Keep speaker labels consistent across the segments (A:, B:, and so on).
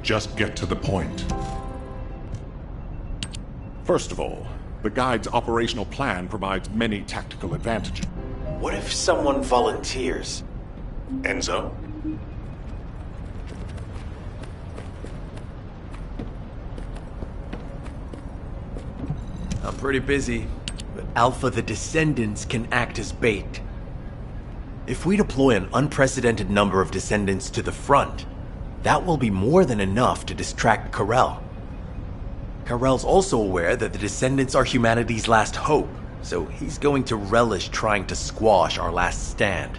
A: Just get to the point. First of all, the Guide's operational plan provides many tactical advantages.
B: What if someone volunteers?
A: Enzo?
B: I'm pretty busy, but Alpha the Descendants can act as bait. If we deploy an unprecedented number of Descendants to the front, that will be more than enough to distract Karel. Karel's also aware that the Descendants are humanity's last hope, so he's going to relish trying to squash our last stand.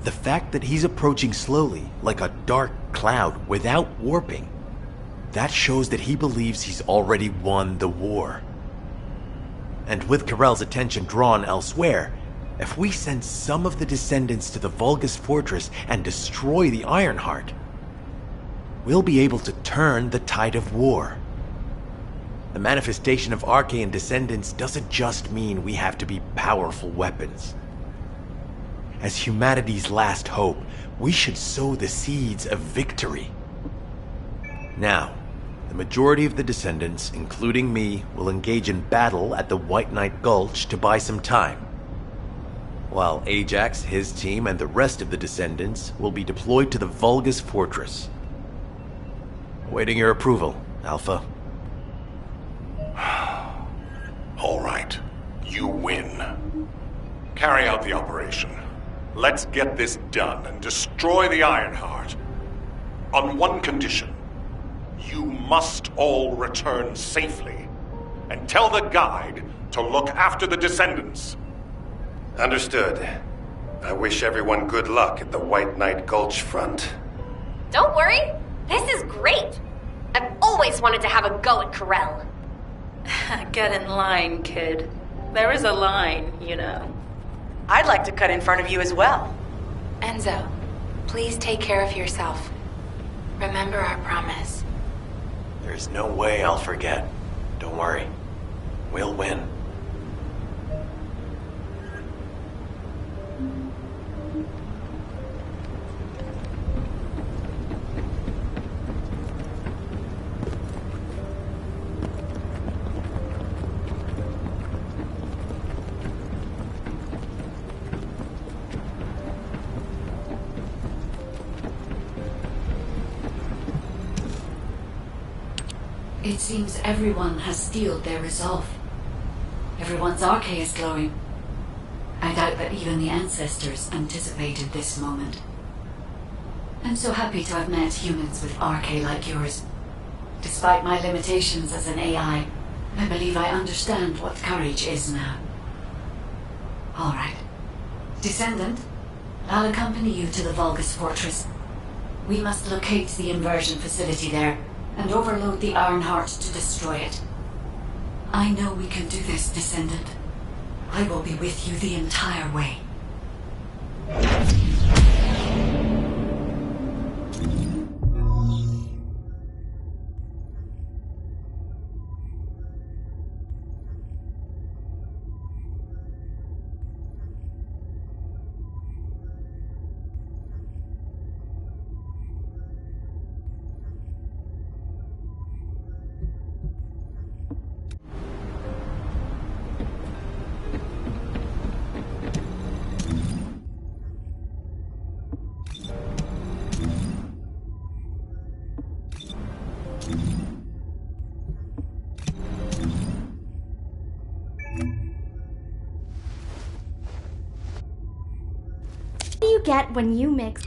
B: The fact that he's approaching slowly, like a dark cloud without warping, that shows that he believes he's already won the war. And with Karel's attention drawn elsewhere, if we send some of the Descendants to the Vulgus Fortress and destroy the Ironheart, we'll be able to turn the tide of war. The manifestation of Archaean Descendants doesn't just mean we have to be powerful weapons. As humanity's last hope, we should sow the seeds of victory. Now, the majority of the Descendants, including me, will engage in battle at the White Knight Gulch to buy some time, while Ajax, his team, and the rest of the Descendants will be deployed to the Vulgus Fortress. Awaiting your approval, Alpha.
A: All right. You win. Carry out the operation. Let's get this done and destroy the Ironheart. On one condition. You must all return safely. And tell the Guide to look after the Descendants.
C: Understood. I wish everyone good luck at the White Knight Gulch front.
D: Don't worry. This is great. I've always wanted to have a go at Karel.
E: Get in line, kid. There is a line, you know.
F: I'd like to cut in front of you as well.
G: Enzo, please take care of yourself. Remember our promise.
B: There's no way I'll forget. Don't worry. We'll win.
H: It seems everyone has steeled their resolve. Everyone's arche is glowing. I doubt that even the ancestors anticipated this moment. I'm so happy to have met humans with arche like yours. Despite my limitations as an AI, I believe I understand what courage is now. All right. Descendant, I'll accompany you to the Vulgus Fortress. We must locate the inversion facility there and overload the Ironheart to destroy it. I know we can do this, Descendant. I will be with you the entire way.
I: What do you get when you mix?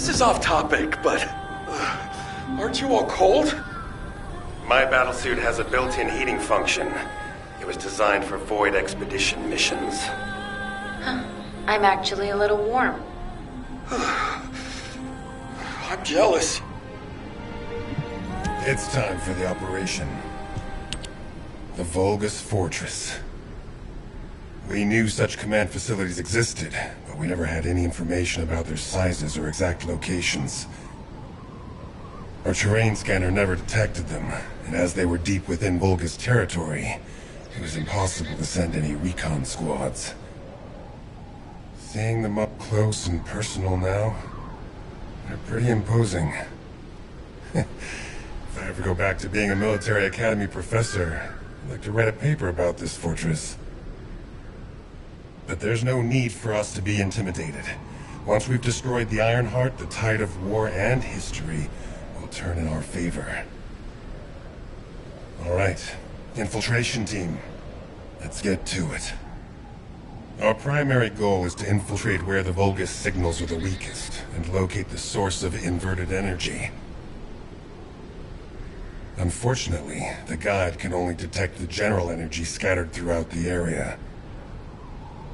J: This is off topic, but... aren't you all cold?
C: My battlesuit has a built-in heating function. It was designed for void expedition missions.
G: I'm actually a little warm.
J: I'm jealous.
K: It's time for the operation. The Vulgus Fortress. We knew such command facilities existed, but we never had any information about their sizes or exact locations. Our terrain scanner never detected them, and as they were deep within Vulgus territory, it was impossible to send any recon squads. Seeing them up close and personal now, they're pretty imposing. If I ever go back to being a military academy professor, I'd like to write a paper about this fortress. But there's no need for us to be intimidated. Once we've destroyed the Ironheart, the tide of war and history will turn in our favor. All right, infiltration team. Let's get to it. Our primary goal is to infiltrate where the Vulgus signals are the weakest and locate the source of inverted energy. Unfortunately, the guide can only detect the general energy scattered throughout the area.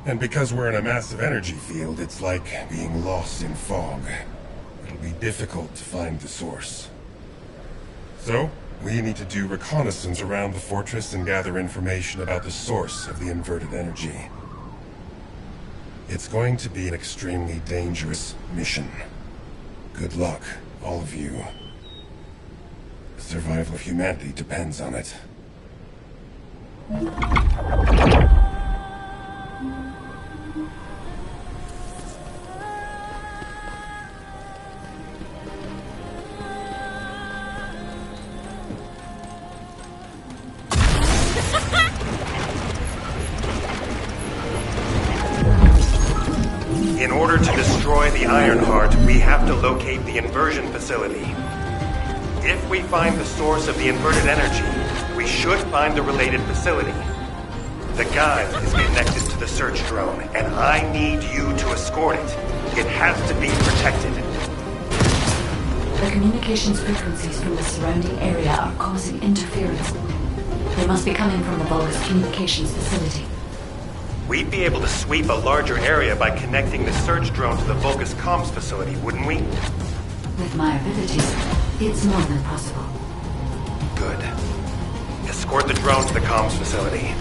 K: And because we're in a massive energy field, it's like being lost in fog. It'll be difficult to find the source. So, we need to do reconnaissance around the fortress and gather information about the source of the inverted energy. It's going to be an extremely dangerous mission. Good luck, all of you. The survival of humanity depends on it.
C: In order to destroy the Ironheart, we have to locate the inversion facility. If we find the source of the inverted energy, we should find the related facility. The guide is connected to the search drone, and I need you to escort it. It has to be protected.
H: The communications frequencies from the surrounding area are causing interference. They must be coming from the Vulgus communications facility.
C: We'd be able to sweep a larger area by connecting the search drone to the Vulgus comms facility, wouldn't we?
H: With my abilities, it's more than possible.
C: Good. Escort the drone to the comms facility.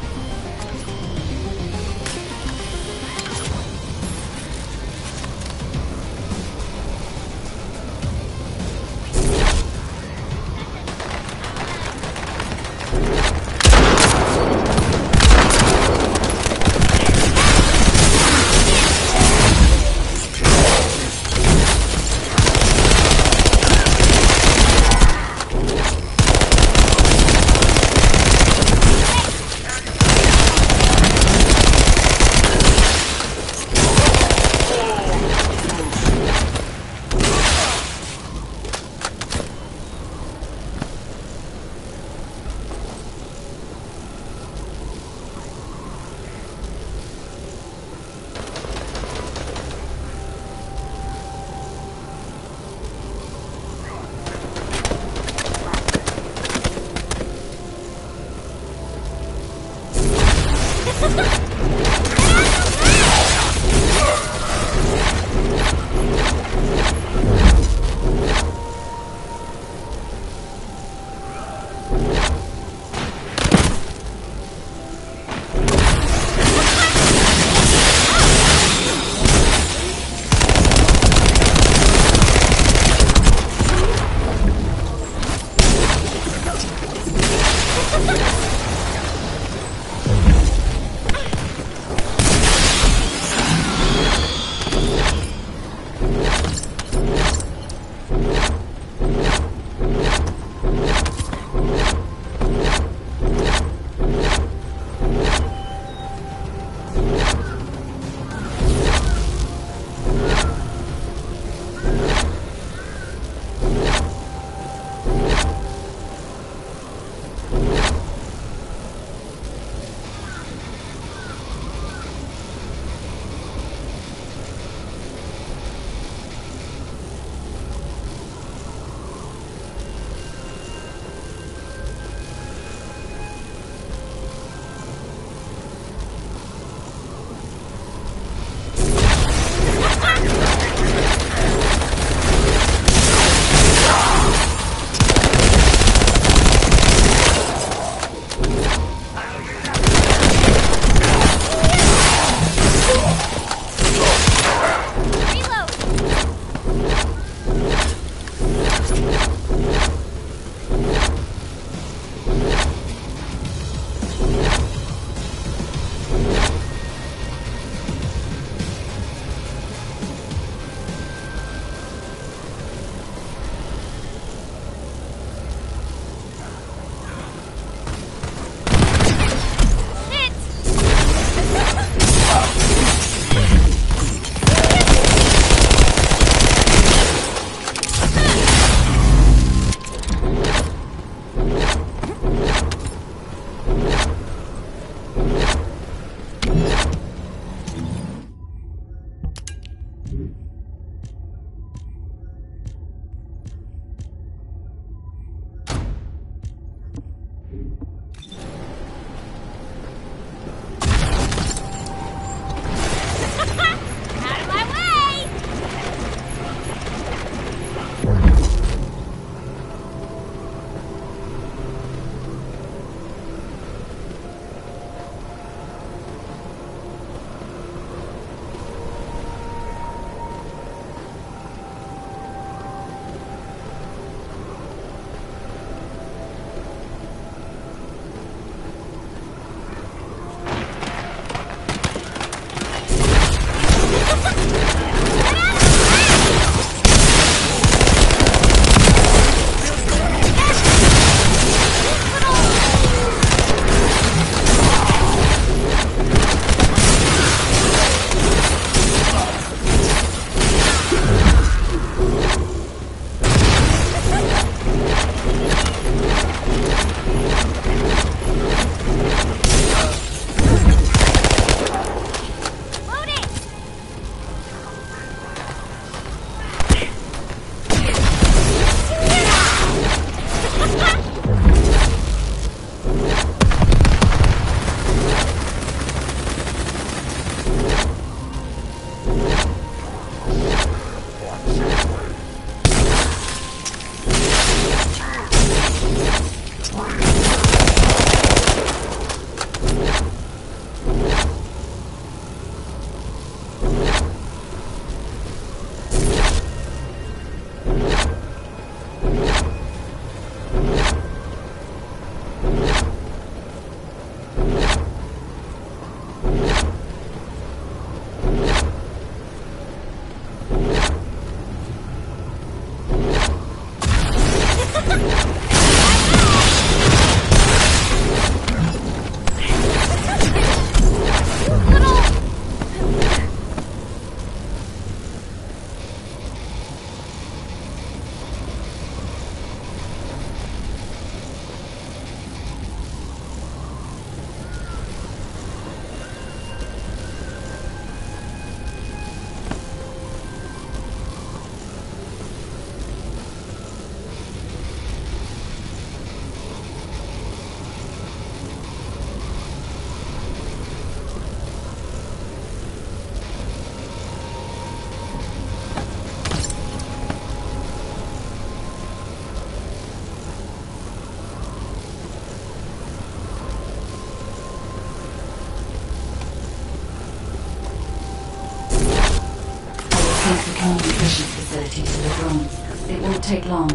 H: communications facility to the drones. It won't take long,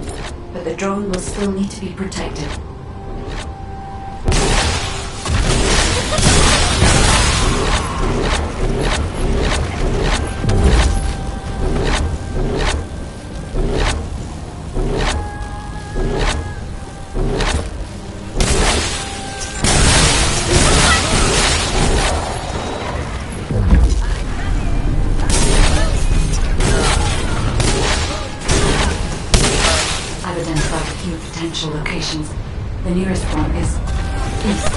H: but the drone will still need to be protected. I've identified a few potential locations. The nearest one is east.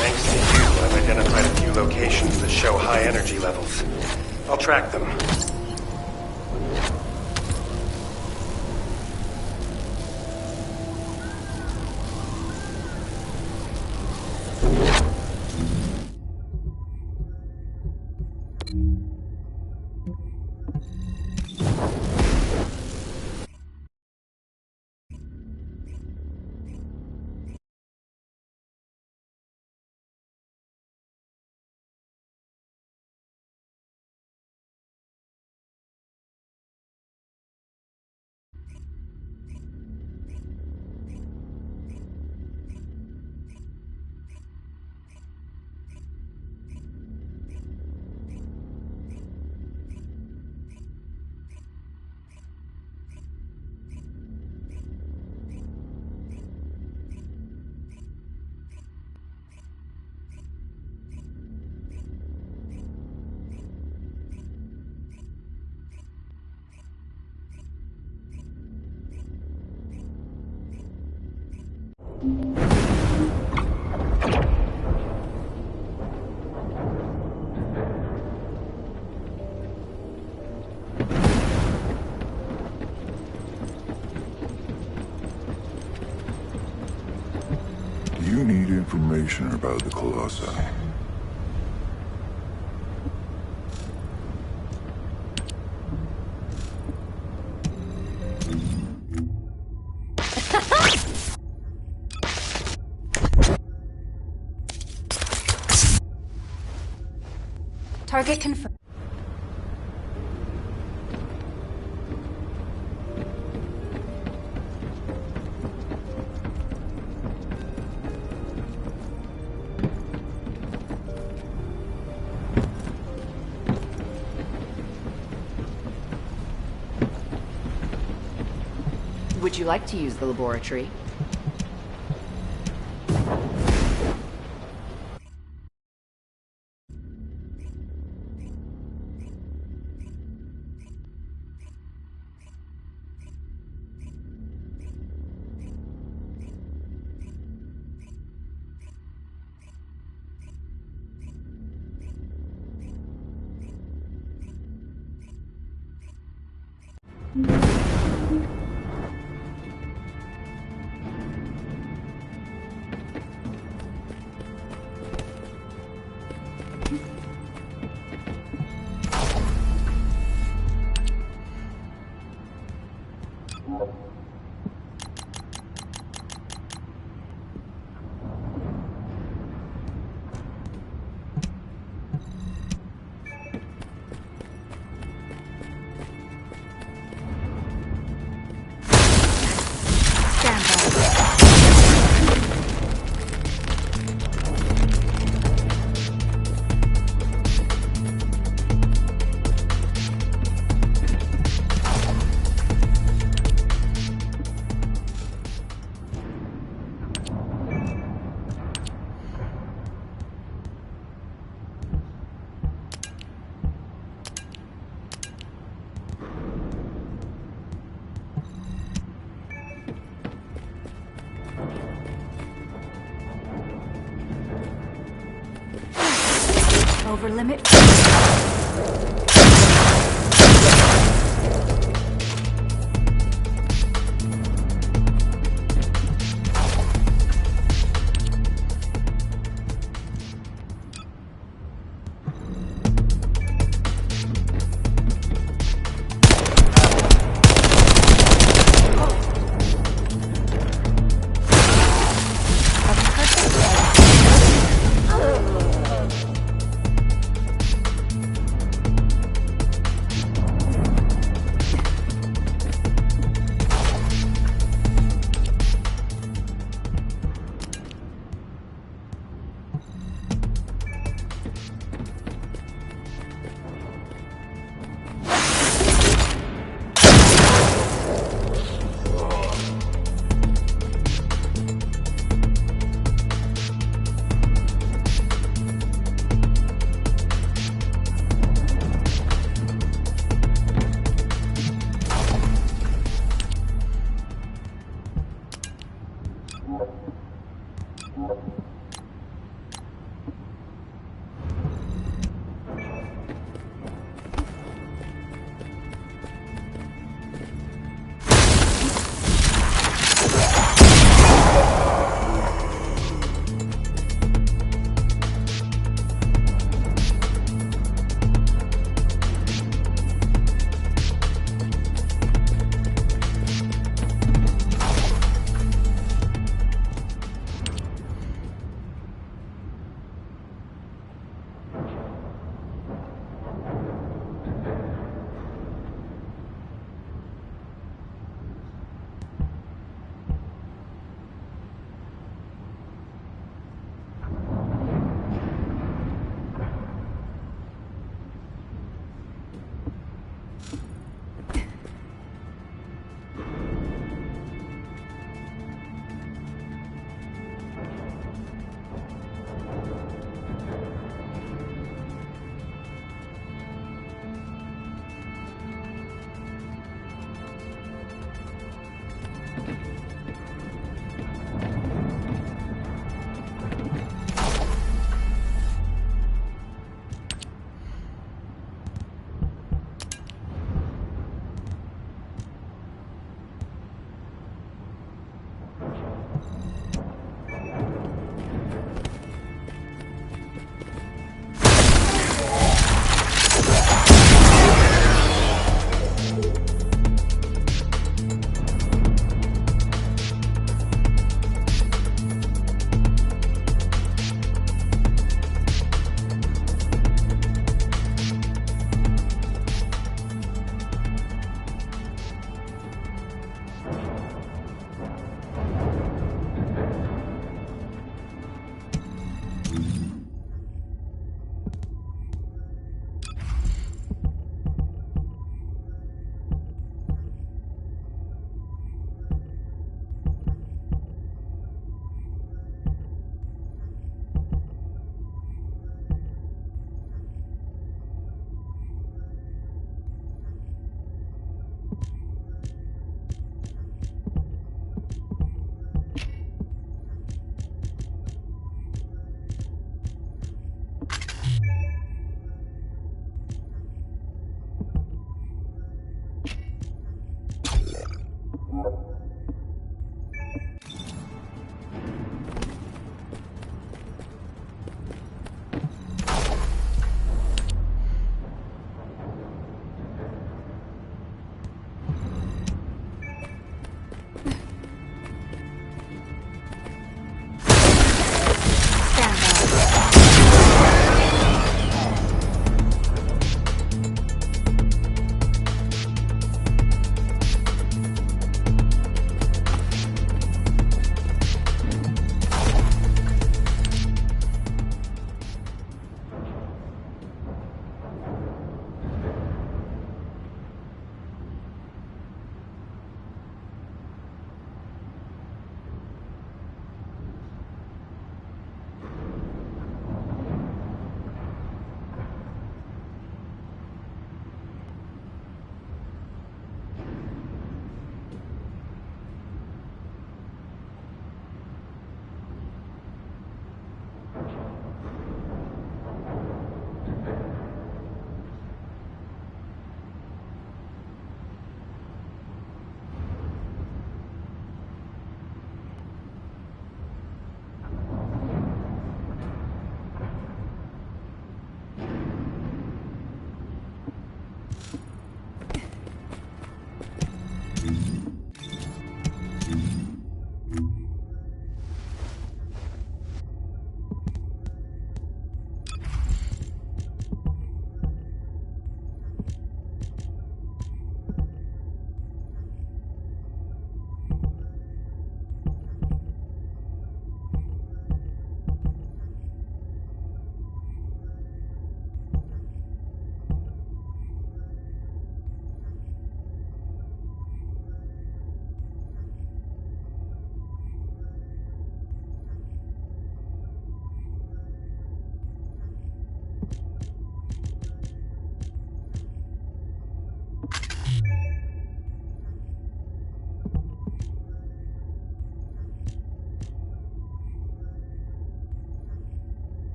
C: Thanks to you, I've identified a few locations that show high energy levels. I'll track them.
L: You need information about the Colossi.
I: Target confirmed.
F: Would you like to use the laboratory?
I: Over limit.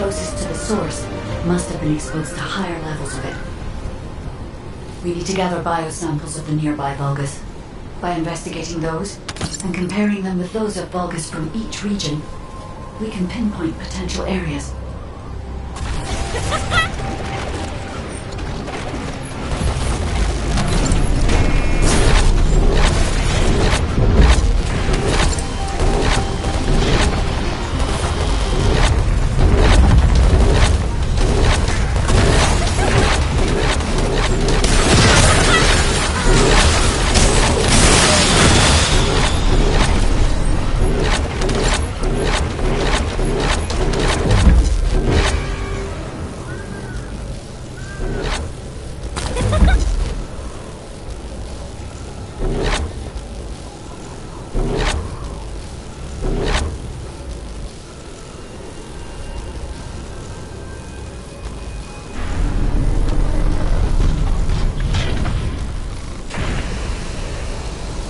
H: closest to the source must have been exposed to higher levels of it. We need to gather biosamples of the nearby Vulgus. By investigating those, and comparing them with those of Vulgus from each region, we can pinpoint potential areas.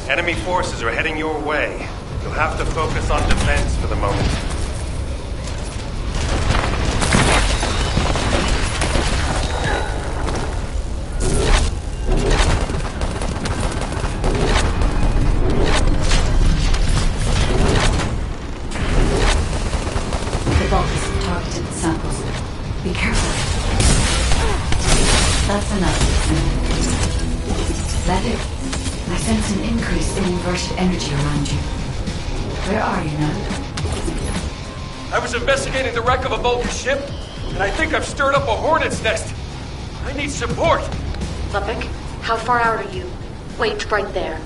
C: Enemy forces are heading your way. You'll have to focus on defense for the moment.
H: The Vulgus targeted the samples. Be careful. That's enough. Let it. I sense an increase in inverted energy around you. Where are you now?
J: I was investigating the wreck of a Vulcan ship, and I think I've stirred up a hornet's nest. I need support.
D: Lepic, how far out are you? Wait right there.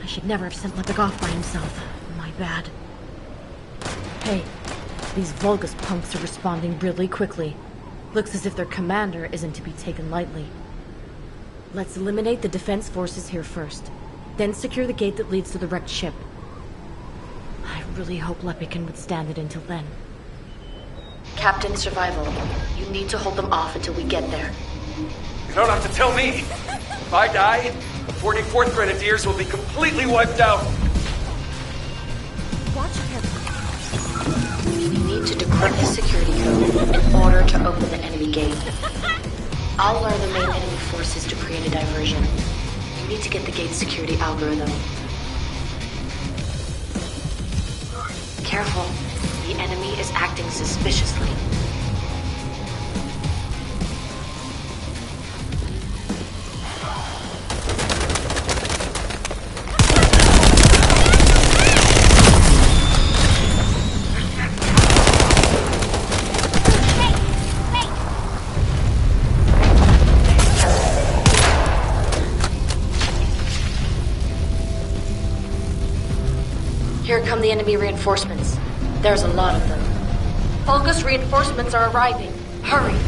M: I should never have sent Lepic off by himself. My bad. Hey, these Vulgus punks are responding really quickly. Looks as if their commander isn't to be taken lightly. Let's eliminate the defense forces here first, then secure the gate that leads to the wrecked ship. I really hope Lepic can withstand it until then.
D: Captain Survival, you need to hold them off until we get there.
J: You don't have to tell me. If I die, the 44th Grenadiers will be completely wiped out.
M: Watch carefully.
D: We need to decrypt the security code in order to open the enemy gate. I'll learn the main enemy forces to create a diversion. You need to get the gate's security algorithm. Careful. The enemy is acting suspiciously. Here come the enemy reinforcements. There's a lot of them. Vulgus reinforcements are arriving. Hurry!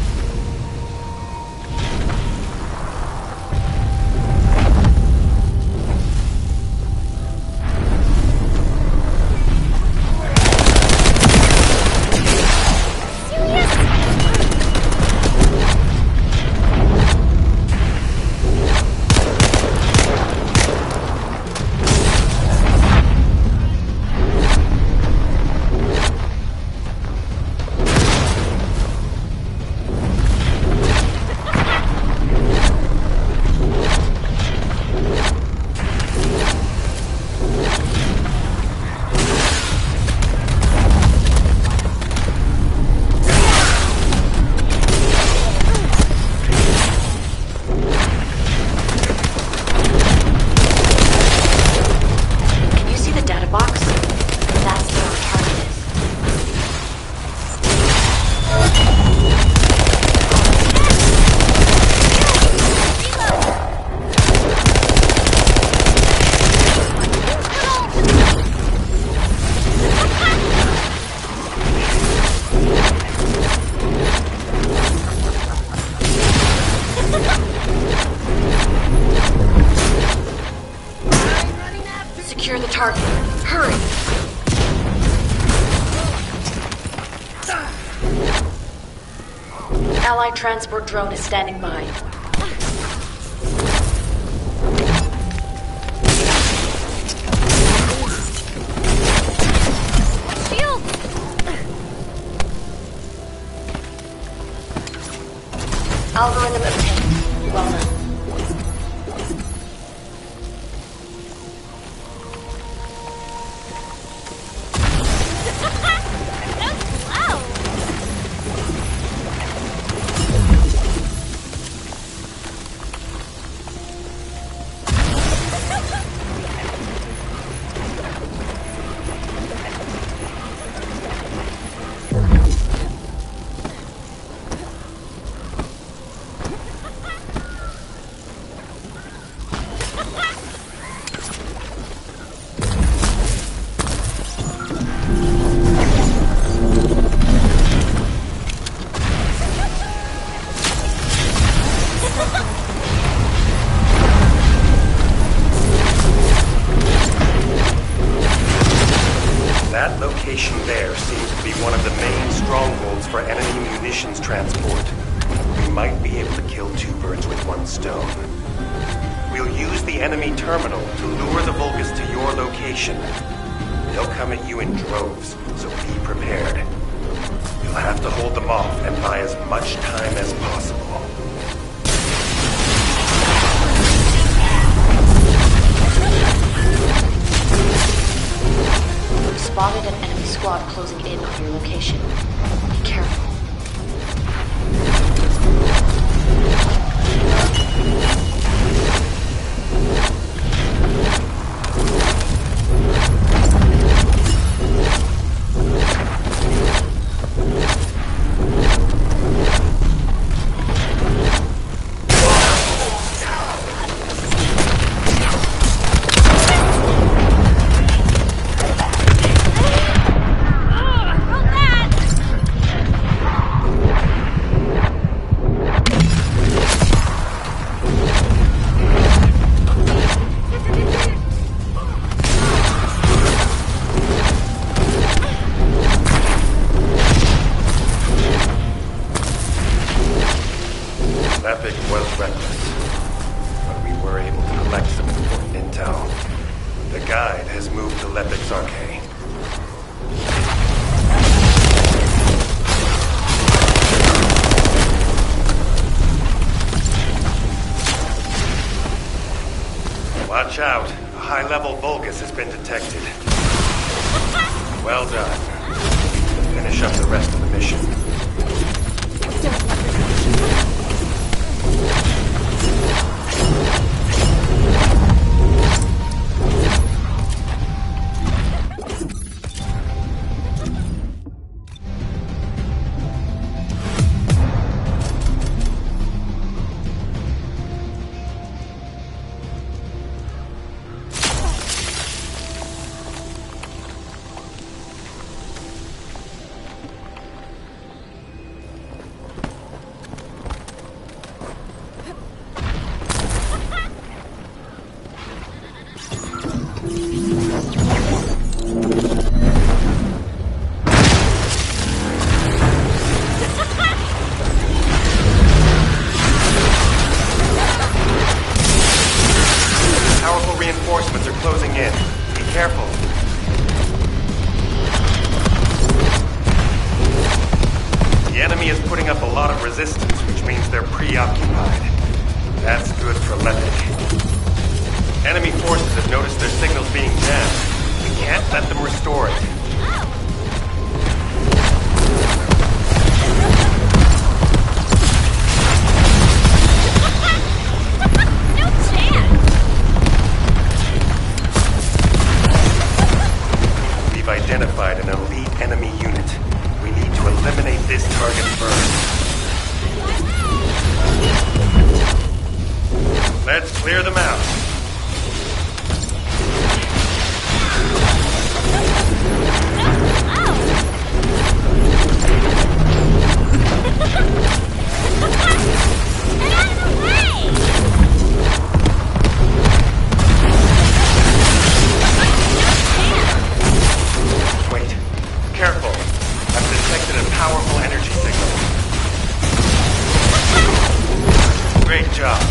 D: Allied transport drone is standing by.
M: Shield!
D: Algorithm obtained. Well done.
C: That location there seems to be one of the main strongholds for enemy munitions transport. We might be able to kill two birds with one stone. We'll use the enemy terminal to lure the Vulgus to your location. They'll come at you in droves, so be prepared. You'll have to hold them off and buy as much time as possible.
D: We've spotted an enemy squad closing in on your location. Be careful.
C: Epic was reckless, but we were able to collect some important intel. The guide has moved to Lepic's arcade. Watch out. A high-level Vulgus has been detected. Well done. Finish up the rest of the mission. Reinforcements are closing in. Be careful. The enemy is putting up a lot of resistance, which means they're preoccupied. That's good for Lepic. Enemy forces have noticed their signals being jammed. We can't let them restore it. Identified an elite enemy unit. We need to eliminate this target first. Let's clear them out. Careful. I've detected a powerful energy signal. job.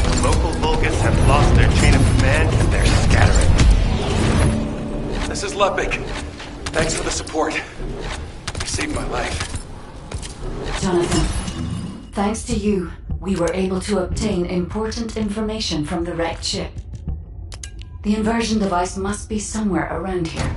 C: The local Vulgus have lost their chain of command and they're scattering.
J: This is Lepic. Thanks for the support. You saved my life.
H: Jonathan, thanks to you, we were able to obtain important information from the wrecked ship. The inversion device must be somewhere around here.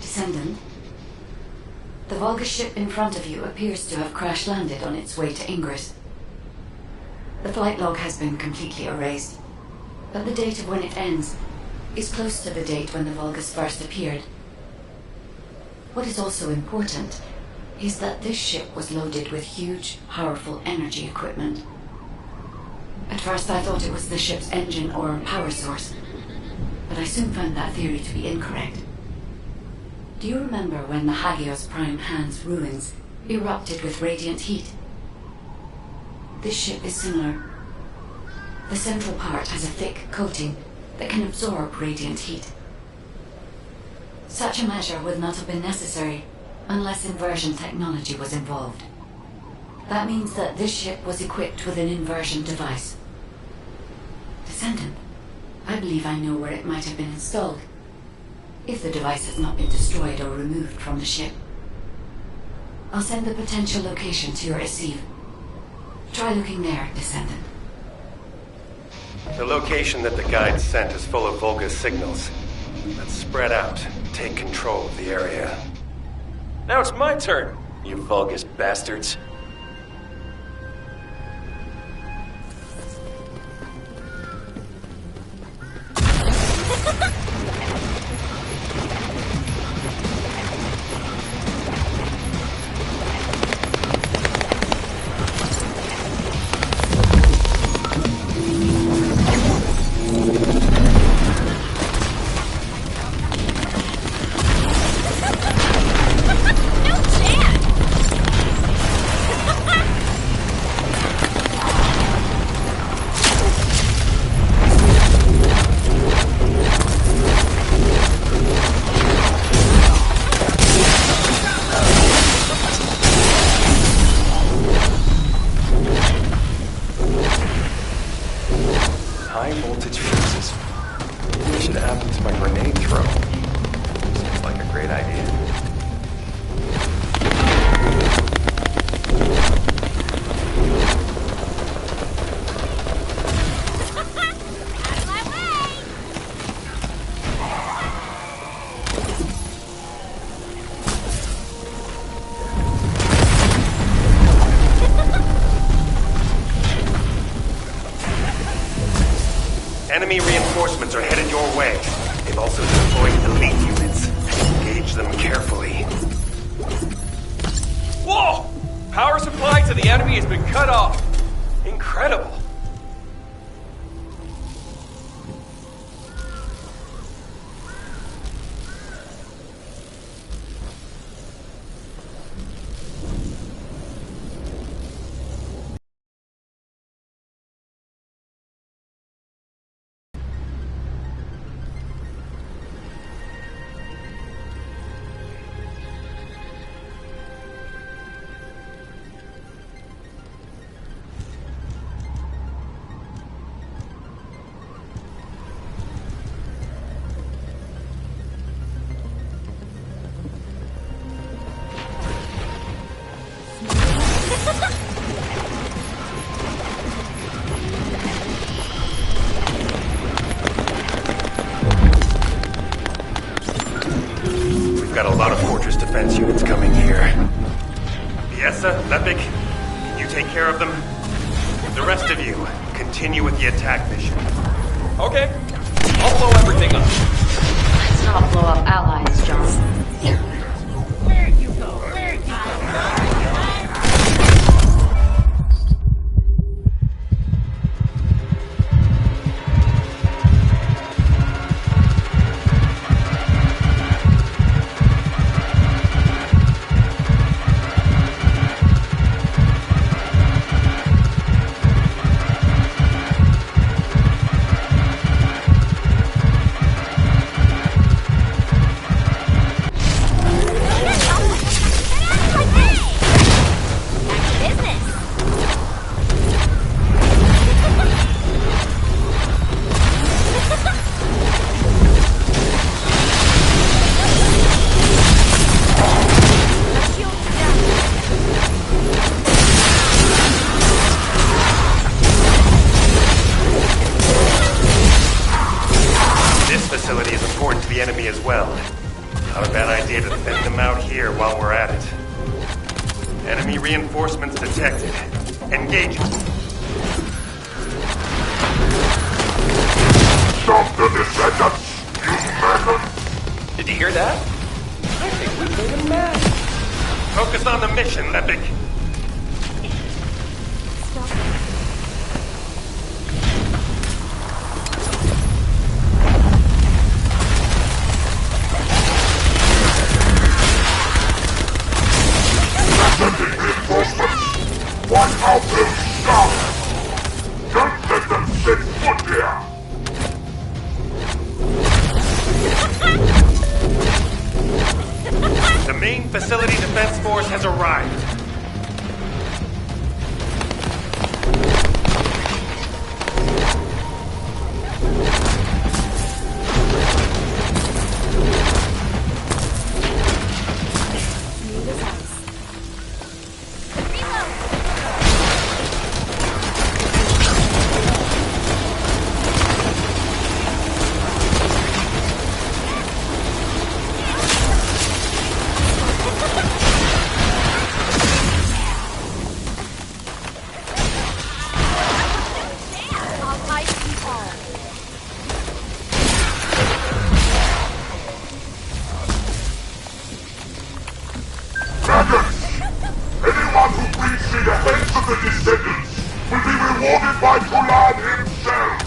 H: Descendant, the Vulgus ship in front of you appears to have crash-landed on its way to Ingress. The flight log has been completely erased, but the date of when it ends is close to the date when the Vulgus first appeared. What is also important is that this ship was loaded with huge, powerful energy equipment. At first I thought it was the ship's engine or power source, but I soon found that theory to be incorrect. Do you remember when the Hagios Prime Hand's ruins erupted with radiant heat? This ship is similar. The central part has a thick coating that can absorb radiant heat. Such a measure would not have been necessary unless inversion technology was involved. That means that this ship was equipped with an inversion device. Descendant, I believe I know where it might have been installed, if the device has not been destroyed or removed from the ship. I'll send the potential location to your receive. Try looking there, Descendant.
C: The location that the guide sent is full of Volga's signals. Let's spread out, take control of the area.
J: Now it's my turn, you Vulgus bastards. High voltage fuses. What should happen to my grenade throw? Seems like a great idea.
C: Enemy reinforcements are headed your way. They've also deployed elite units. Engage them carefully.
J: Whoa! Power supply to the enemy has been cut off. Incredible.
C: We've got a lot of fortress defense units coming here. Fiessa, Lepik, can you take care of them? The rest of you, continue with the attack mission.
J: Okay. I'll blow everything up.
D: Let's not blow up allies, John.
C: The enemy as well. Not a bad idea to thin them out here while we're at it. Enemy reinforcements detected. Engaging.
L: Stop the Descendants, you madman!
J: Did you hear that? I think we made him mad.
C: Focus on the mission, Lepik.
L: Wipe out those scum! Don't let them set foot here!
C: The main Facility Defense Force has arrived.
L: Anyone who brings me the heads of the Descendants will be rewarded by Tulan himself!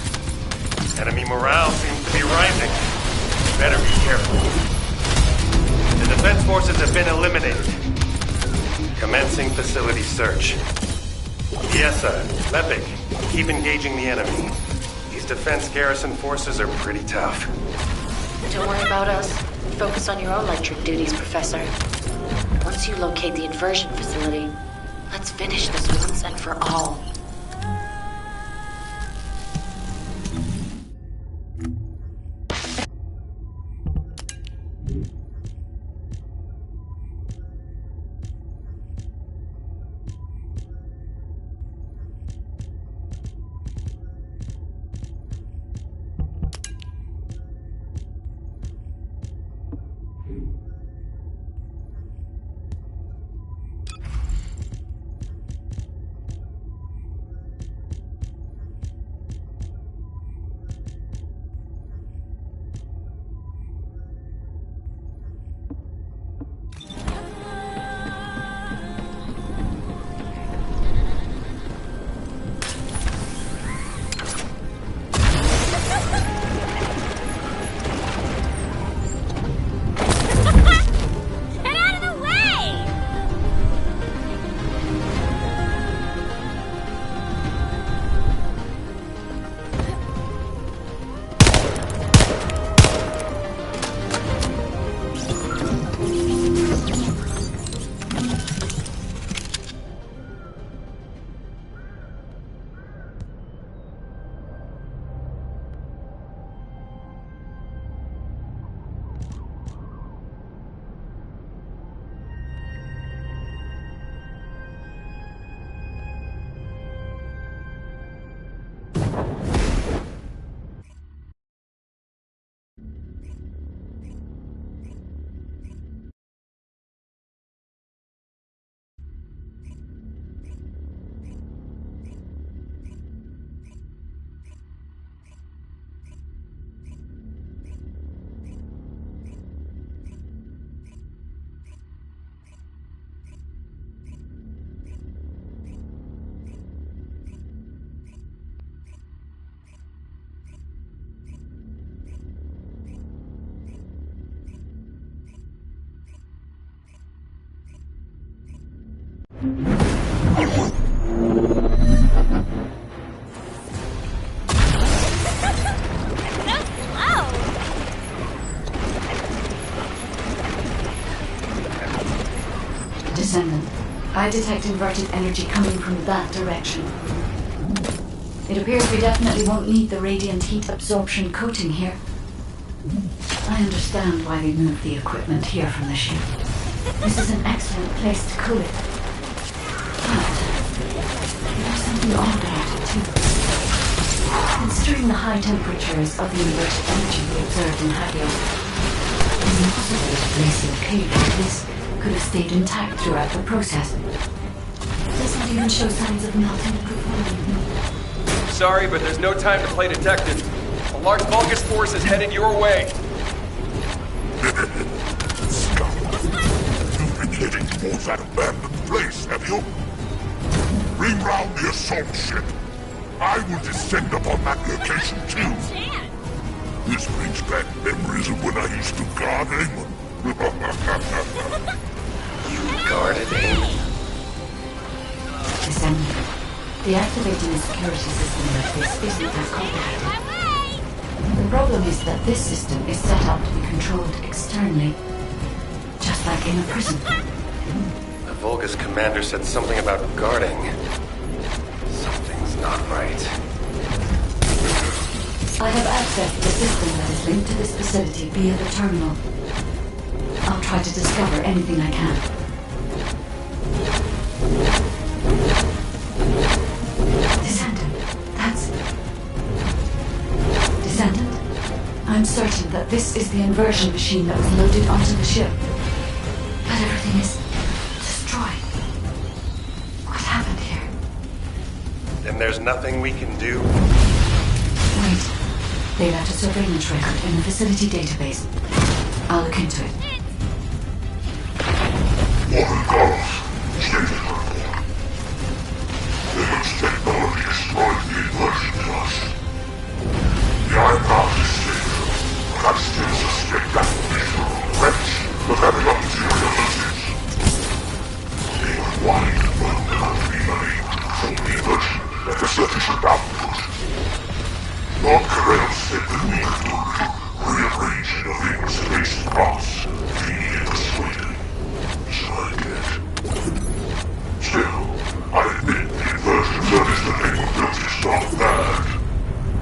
C: Enemy morale seems to be rising. Better be careful. The defense forces have been eliminated. Commencing facility search. Yes, sir. Lepik, keep engaging the enemy. These defense garrison forces are pretty tough.
D: Don't worry about us. Focus on your own electric duties, Professor. Once you locate the inversion facility, let's finish this once and for all.
H: Descendant, I detect inverted energy coming from that direction. It appears we definitely won't need the radiant heat absorption coating here. I understand why they moved the equipment here from the ship. This is an excellent place to cool it. But there's something odd about it too. Considering the high temperatures of the inverted energy we observed in Hagios, it's impossible to place a cave like this could have stayed intact throughout the process. It does not even show signs of melting and performing.
J: Sorry, but there's no time to play detective. A large Vulgus force is headed your way.
L: Scum! You've been heading towards that abandoned place, have you? Bring round the assault ship. I will descend upon that location too. This brings back memories of when I used to guard Amon.
C: You guarded Amon?
H: Descendant. Deactivating a security system like this isn't that complicated. The problem is that this system is set up to be controlled externally. Just like in a prison.
C: The Volga's commander said something about guarding. Something's not right.
H: I have accessed the system that is linked to this facility via the terminal. I'll try to discover anything I can. Descendant, that's... Descendant? I'm certain that this is the inversion machine that was loaded onto the ship. But everything is destroyed. What happened here?
C: And there's nothing we can do?
H: Wait. They left a surveillance record in the facility database. I'll look into it.
L: Image technology destroyed the inversion to us. The Iron Heart is safe, but I still suspect that visual wretch of having materialities. Even one will not be made from the inversion at a sufficient output. Lord Carell said that we could do rearranging of in-space parts if he needed persuaded. So I did. Still, I admit the inversion service that they were built is not bad.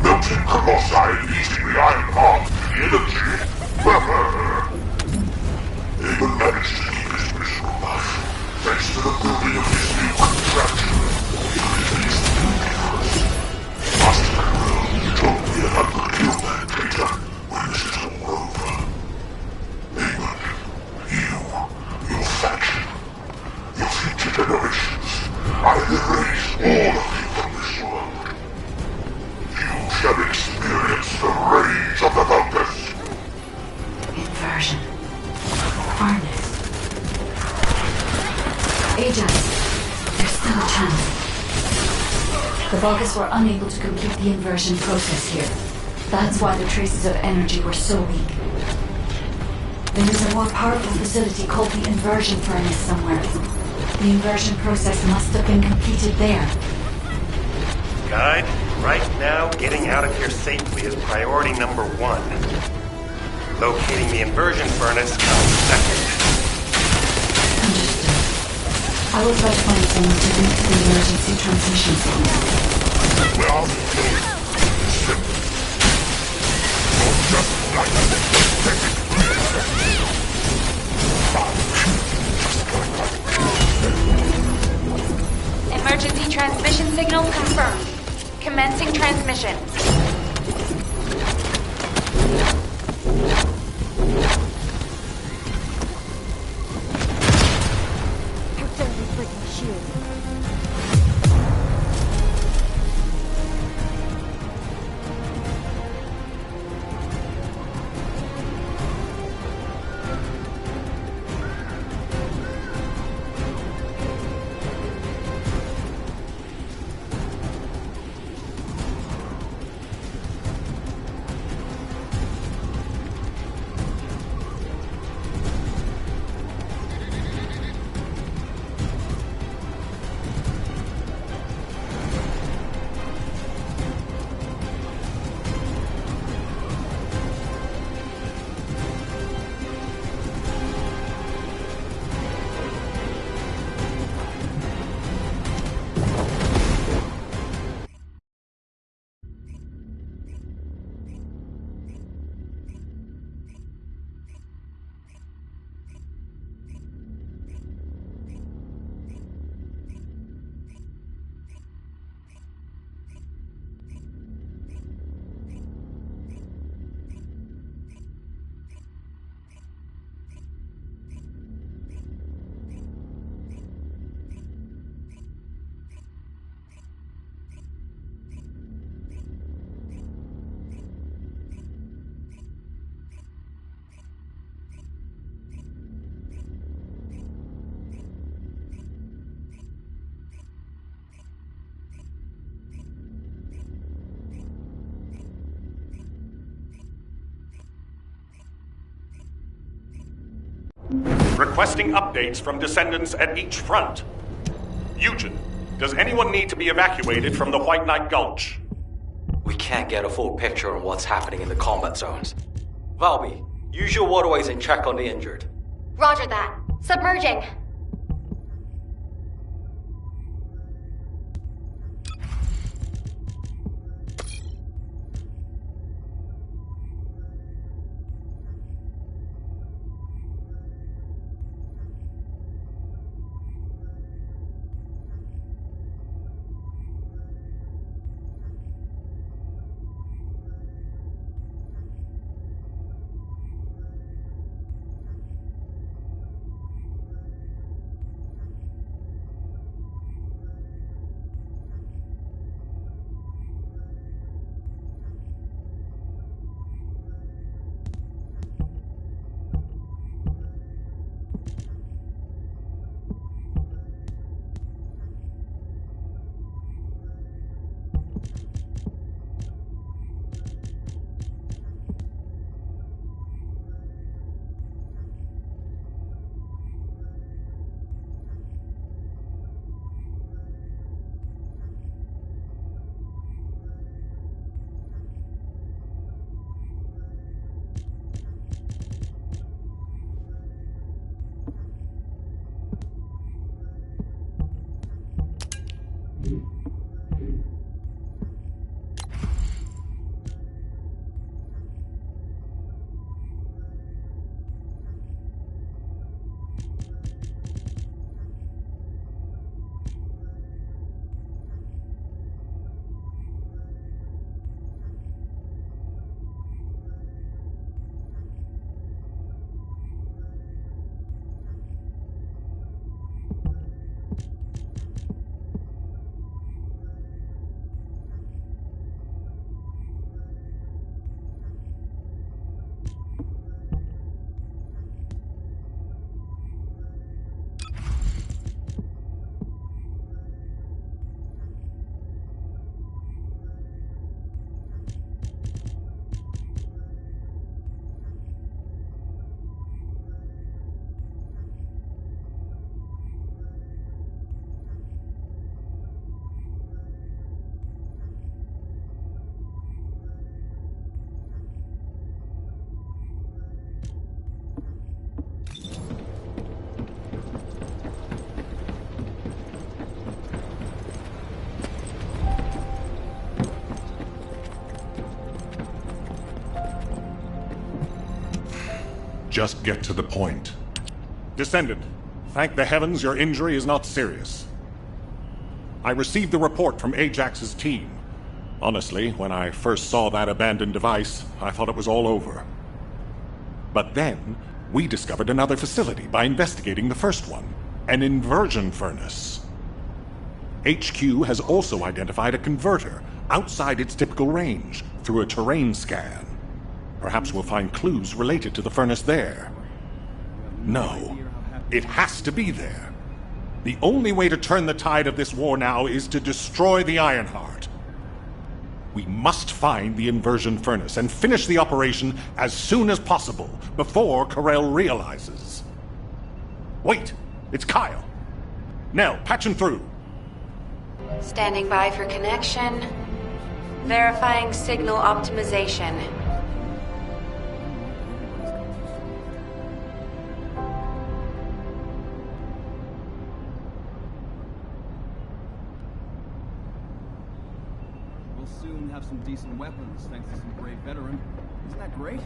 L: Melting colossi and eating the Iron Heart for the energy. They will manage to keep his mission alive, thanks to the building of this new contraption. It is dangerous. Master Carell, you told me that I could kill that traitor when this is all over. Eamon, your faction, your future generations, I'll erase all of you from this world. You shall experience the rage of the Vulgus.
H: Inversion. Harness. Ajax, there's still a chance. The Vulgus were unable to complete the inversion process here. That's why the traces of energy were so weak. There is a more powerful facility called the inversion furnace somewhere. The inversion process must have been completed there.
C: Guide, right now, getting out of here safely is priority number 1. Locating the inversion furnace comes second.
H: Understood. I will try to find someone to link to the emergency transmission signal.
L: Well, simple. Just like
G: Emergency transmission signal confirmed. Commencing transmission.
M: Protect the freaking shield.
A: Requesting updates from Descendants at each front. Eugen, does anyone need to be evacuated from the White Knight Gulch?
N: We can't get a full picture on what's happening in the combat zones. Valby, use your waterways and check on the injured.
O: Roger that. Submerging.
A: Just get to the point. Descendant, thank the heavens your injury is not serious. I received the report from Ajax's team. Honestly, when I first saw that abandoned device, I thought it was all over. But then, we discovered another facility by investigating the first one, an inversion furnace. HQ has also identified a converter outside its typical range through a terrain scan. Perhaps we'll find clues related to the furnace there. No, it has to be there. The only way to turn the tide of this war now is to destroy the Ironheart. We must find the inversion furnace and finish the operation as soon as possible, before Corell realizes. Wait, it's Kyle. Nell, patch him through.
G: Standing by for connection. Verifying signal optimization.
P: We'll soon have some decent weapons, thanks to some brave veteran. Isn't that great?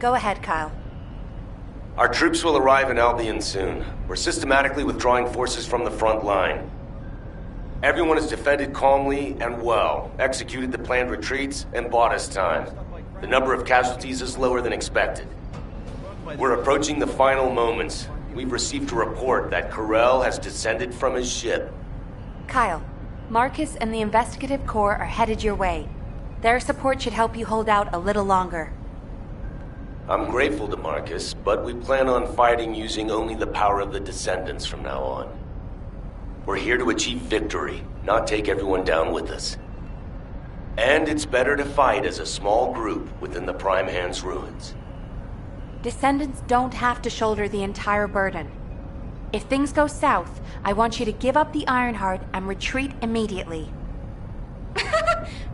G: Go ahead, Kyle.
C: Our troops will arrive in Albion soon. We're systematically withdrawing forces from the front line. Everyone has defended calmly and well, executed the planned retreats, and bought us time. The number of casualties is lower than expected. We're approaching the final moments. We've received a report that Corell has descended from his ship.
G: Kyle, Marcus and the Investigative Corps are headed your way. Their support should help you hold out a little longer.
C: I'm grateful to Marcus, but we plan on fighting using only the power of the Descendants from now on. We're here to achieve victory, not take everyone down with us. And it's better to fight as a small group within the Prime Hand's ruins.
G: Descendants don't have to shoulder the entire burden. If things go south, I want you to give up the Ironheart and retreat immediately.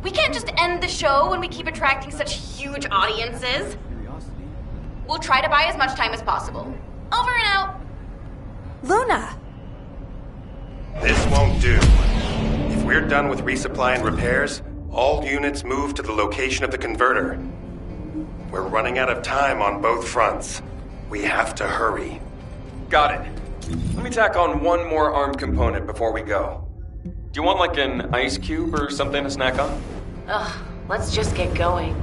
O: We can't just end the show when we keep attracting such huge audiences. We'll try to buy as much time as possible. Over and out.
G: Luna!
C: This won't do. If we're done with resupply and repairs, all units move to the location of the converter. We're running out of time on both fronts. We have to hurry.
J: Got it. Let me tack on one more armed component before we go. Do you want like an ice cube or something to snack on?
D: Ugh, let's just get going.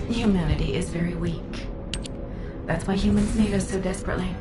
F: Humanity is very weak. That's why humans need us so desperately.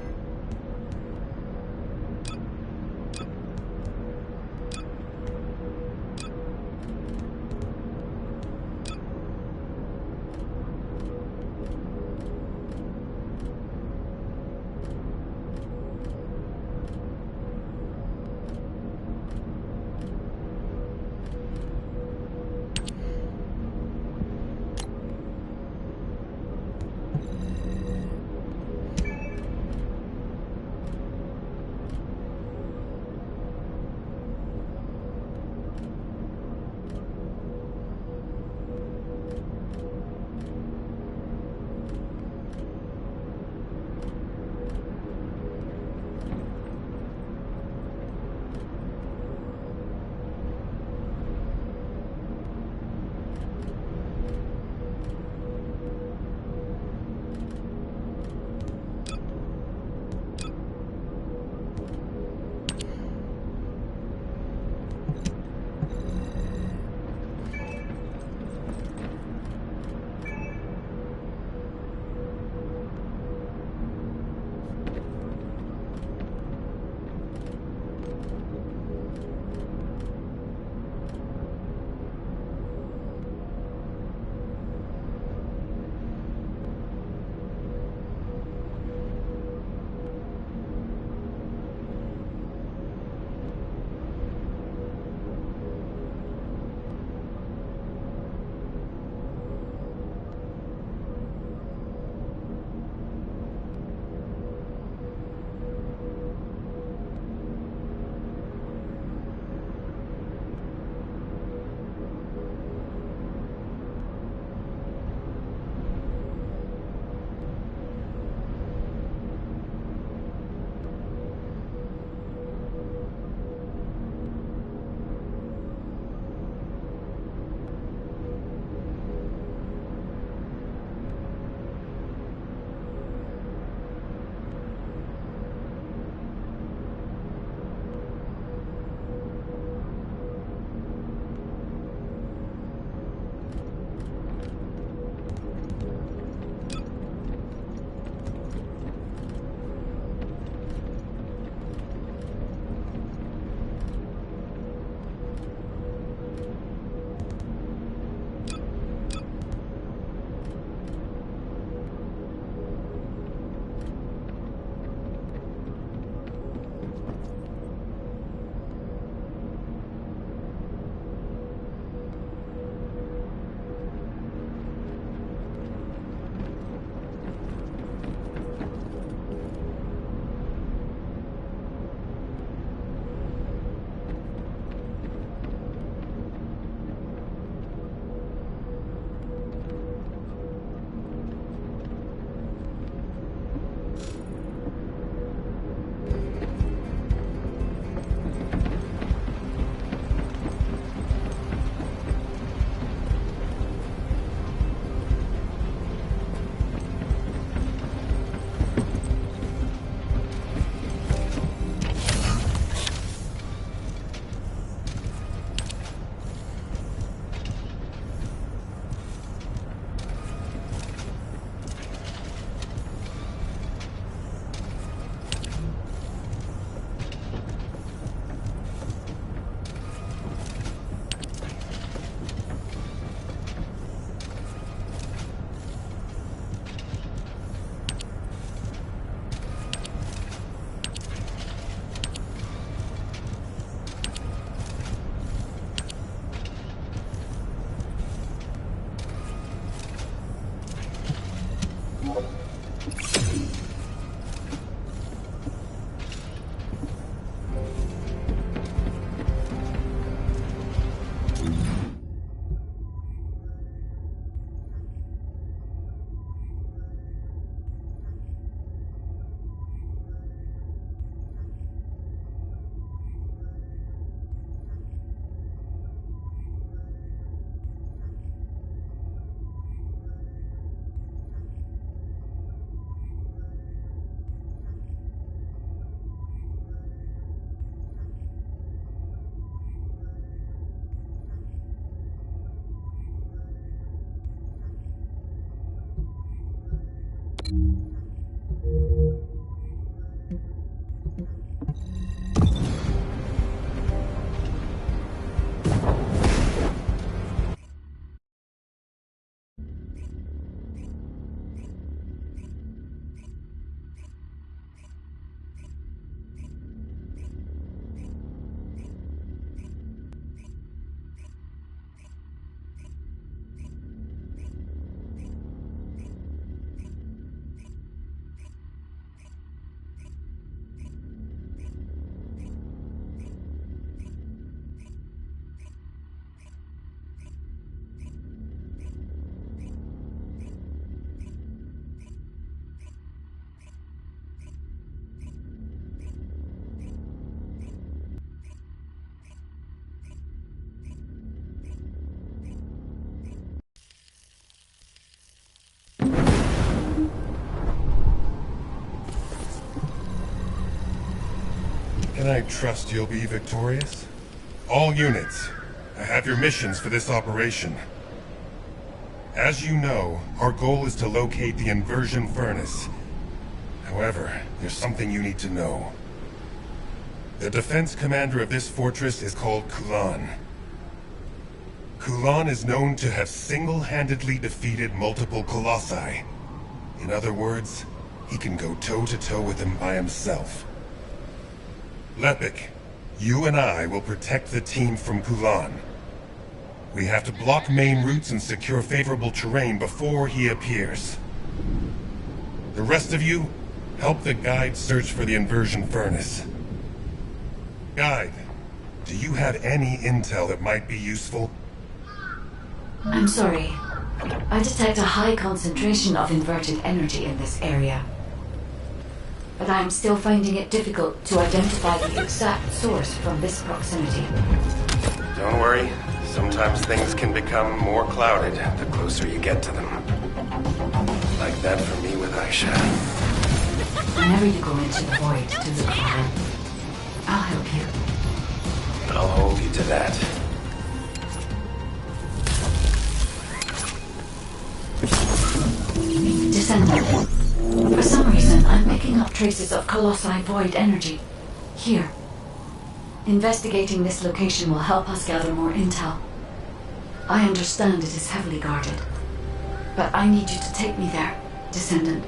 K: Can I trust you'll be victorious? All units, I have your missions for this operation. As you know, our goal is to locate the inversion furnace. However, there's something you need to know. The defense commander of this fortress is called Kulan. Kulan is known to have single-handedly defeated multiple colossi. In other words, he can go toe-to-toe with them by himself. Lepik, you and I will protect the team from Kulan. We have to block main routes and secure favorable terrain before he appears. The rest of you, help the guide search for the inversion furnace. Guide, do you have any intel that might be useful?
H: I'm sorry. I detect a high concentration of inverted energy in this area. But I'm still finding it difficult to identify the exact source from this proximity.
C: Don't worry. Sometimes things can become more clouded the closer you get to them. Like that for me with Aisha.
H: Whenever you go into the void to look for her, I'll help you.
C: I'll hold you to that.
H: Descendant. For some reason, I'm picking up traces of Colossi void energy. Here. Investigating this location will help us gather more intel. I understand it is heavily guarded, but I need you to take me there, Descendant.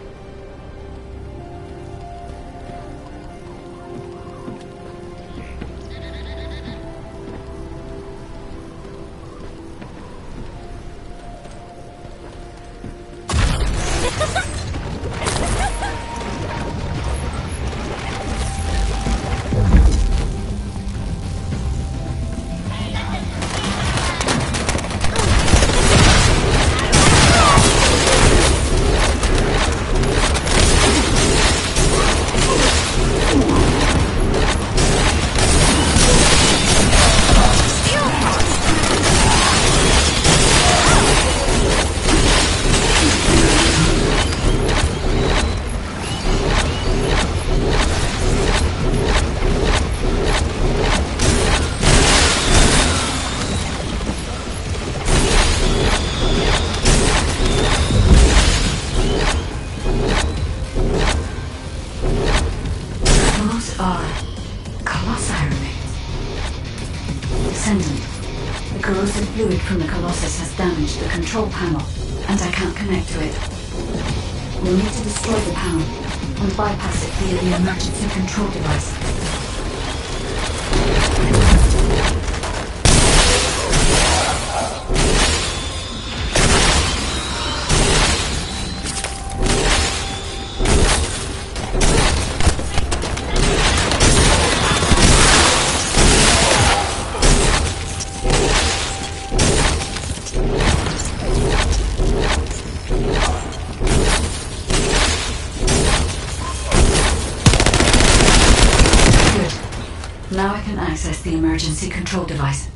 H: Fluid from the Colossus has damaged the control panel, and I can't connect to it. We'll need to destroy the panel and bypass it via the emergency control device. Now I can access the emergency control device.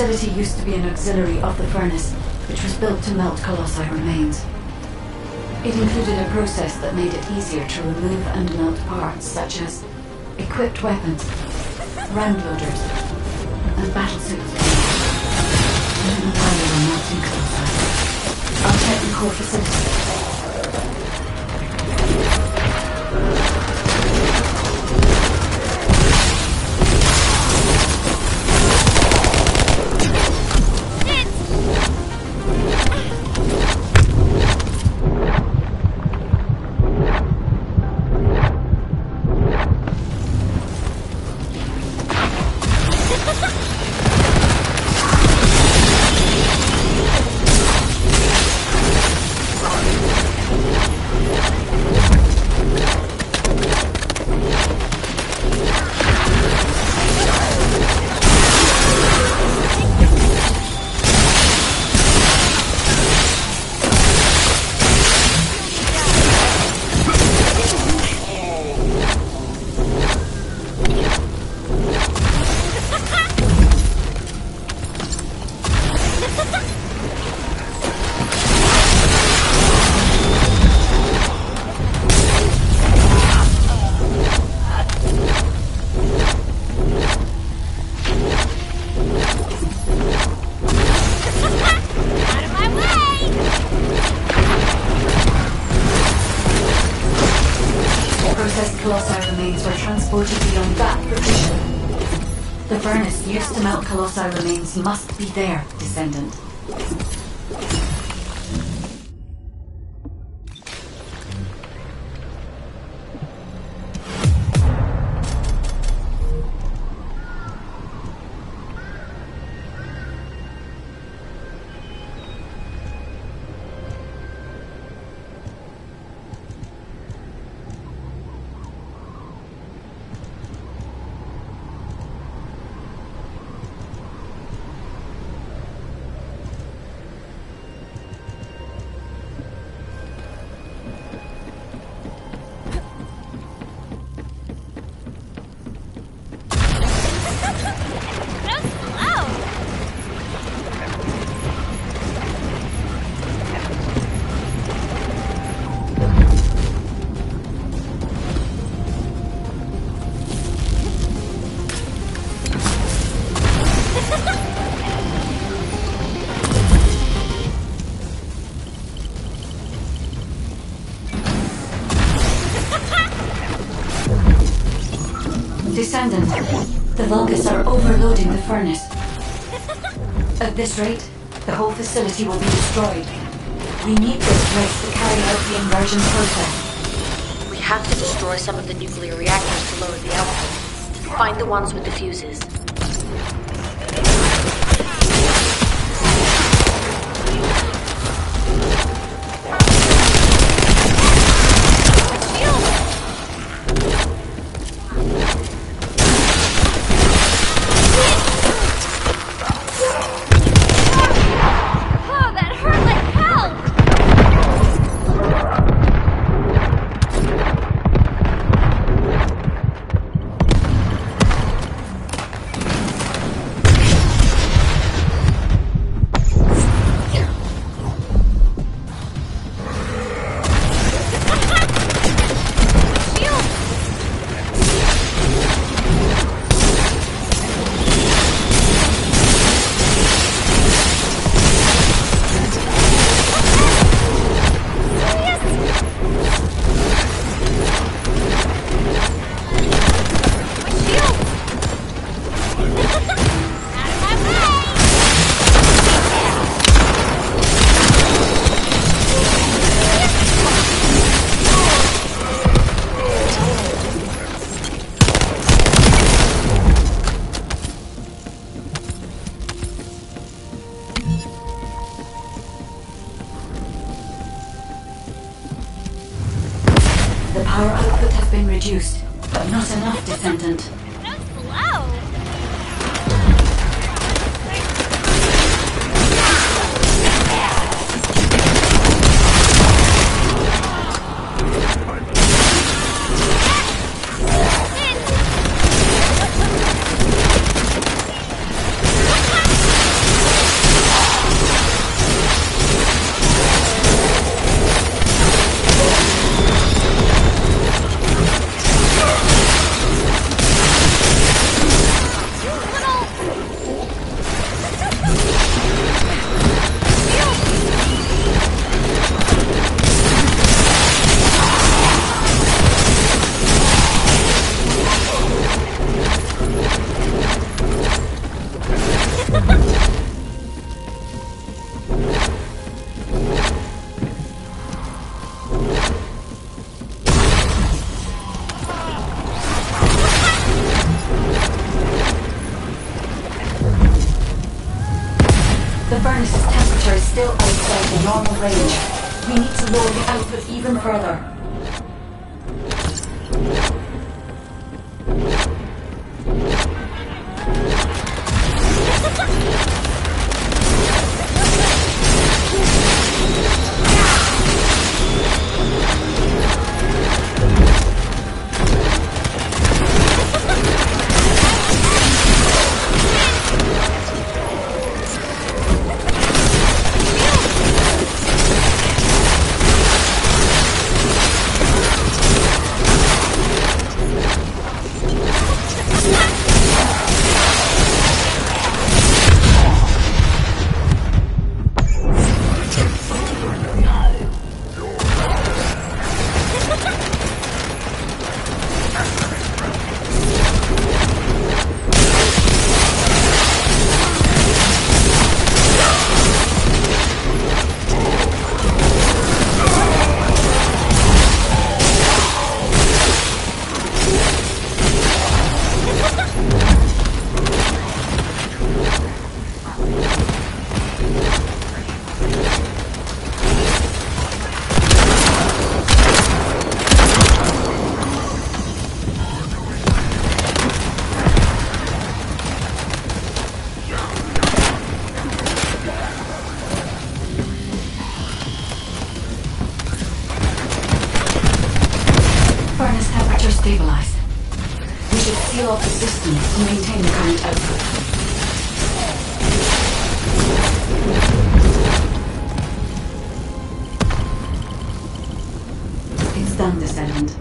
H: facility used to be an auxiliary of the furnace, which was built to melt Colossi remains. It included a process that made it easier to remove and melt parts such as equipped weapons, round loaders, and battlesuits. I don't know why they were melting Colossi. I'll check the core facility. Colossi remains were transported beyond that provision. The furnace used to melt Colossi remains must be there, Descendant. Descendant, the Vulgus are overloading the furnace. At this rate, the whole facility will be destroyed. We need this place to carry out the inversion process.
D: We have to destroy some of the nuclear reactors to lower the output. Find the ones with the fuses.
H: The power output has been reduced, but not enough, Descendant. lower the output even further. Stabilized. We should seal off the system to maintain the current output. It's done, Descendant.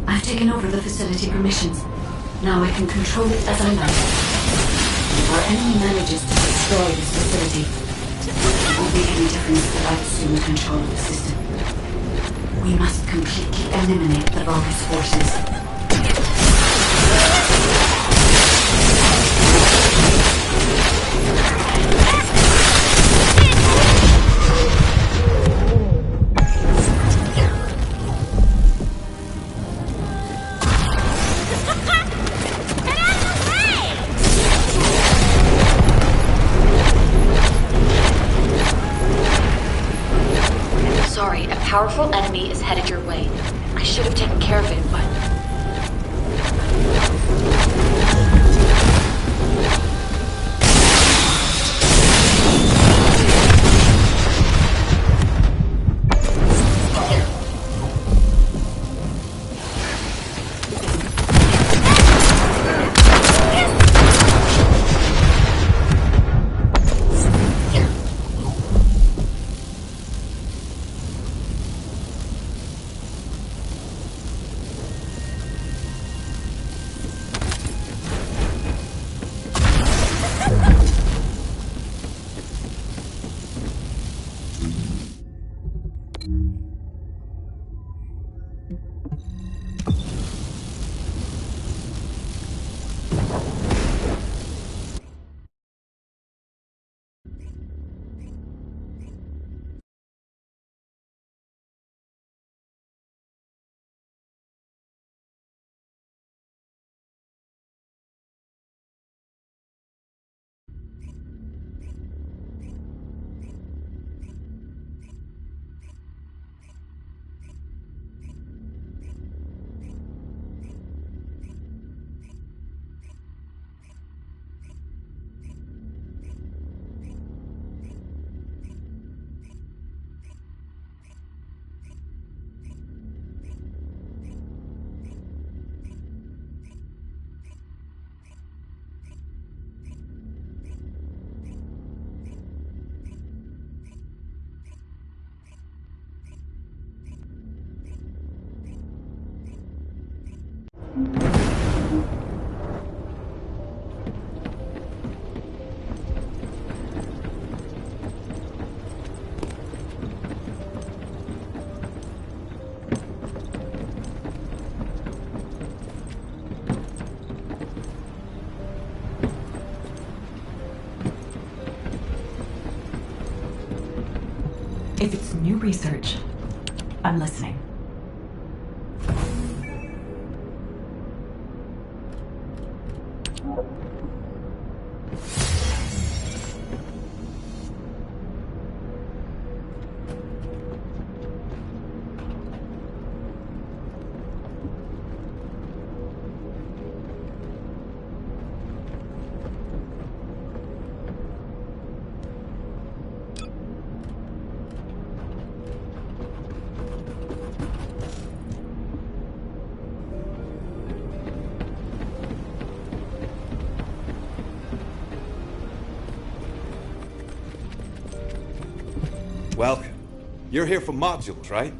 H: I've taken over the facility permissions. Now I can control it as I like. If our enemy manages to destroy this facility, it won't make any difference that I've assumed control of the system. We must completely eliminate the Vulgus forces.
D: Sorry, a powerful enemy is headed your way. I should have taken care of it, but...
F: If it's new research, I'm listening.
Q: Welcome. You're here for modules, right?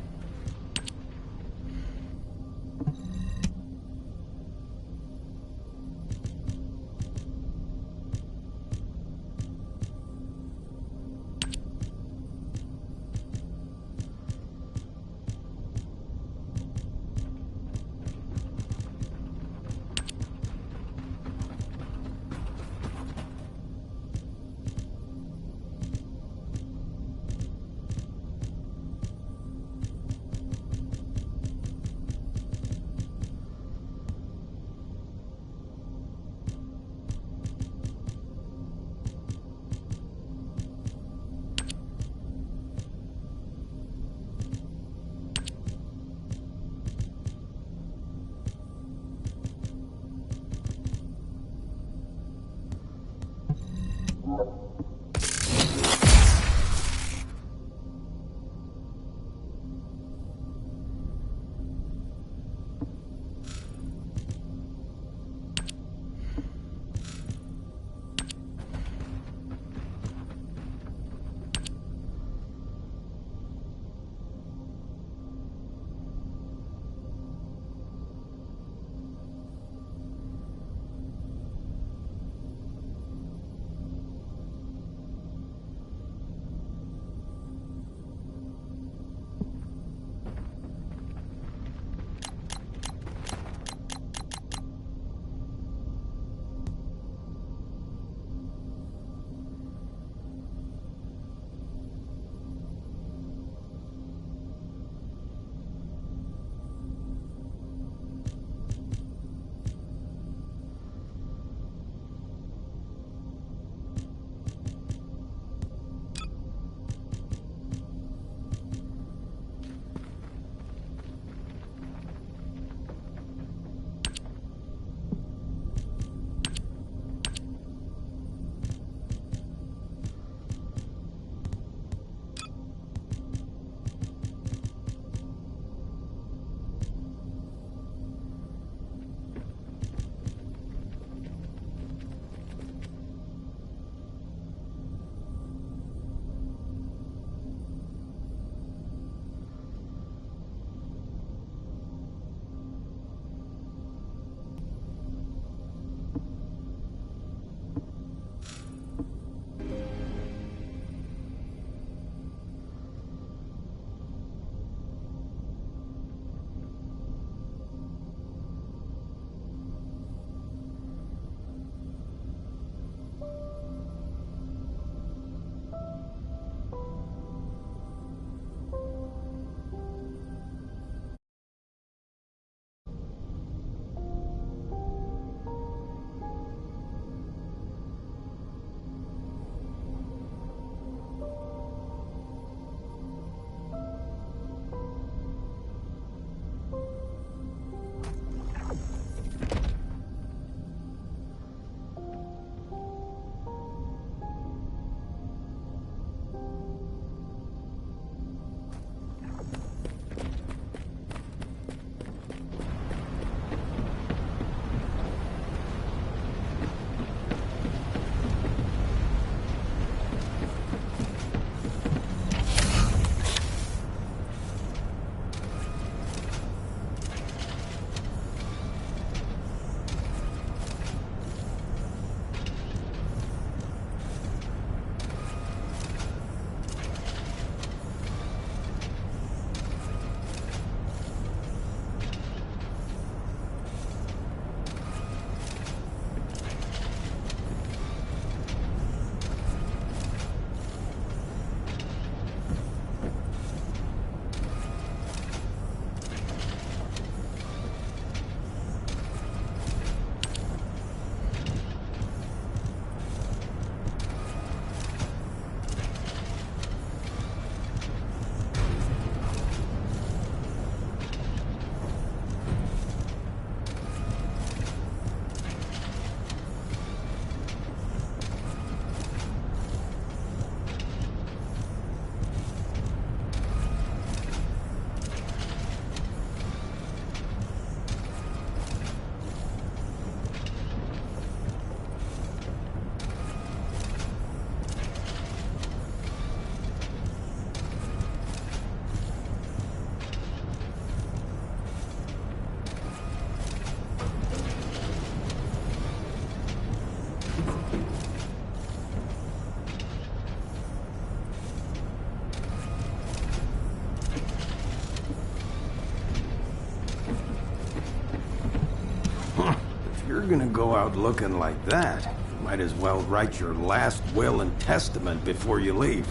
R: you're gonna go out looking like that, might as well write your last will and testament before you leave.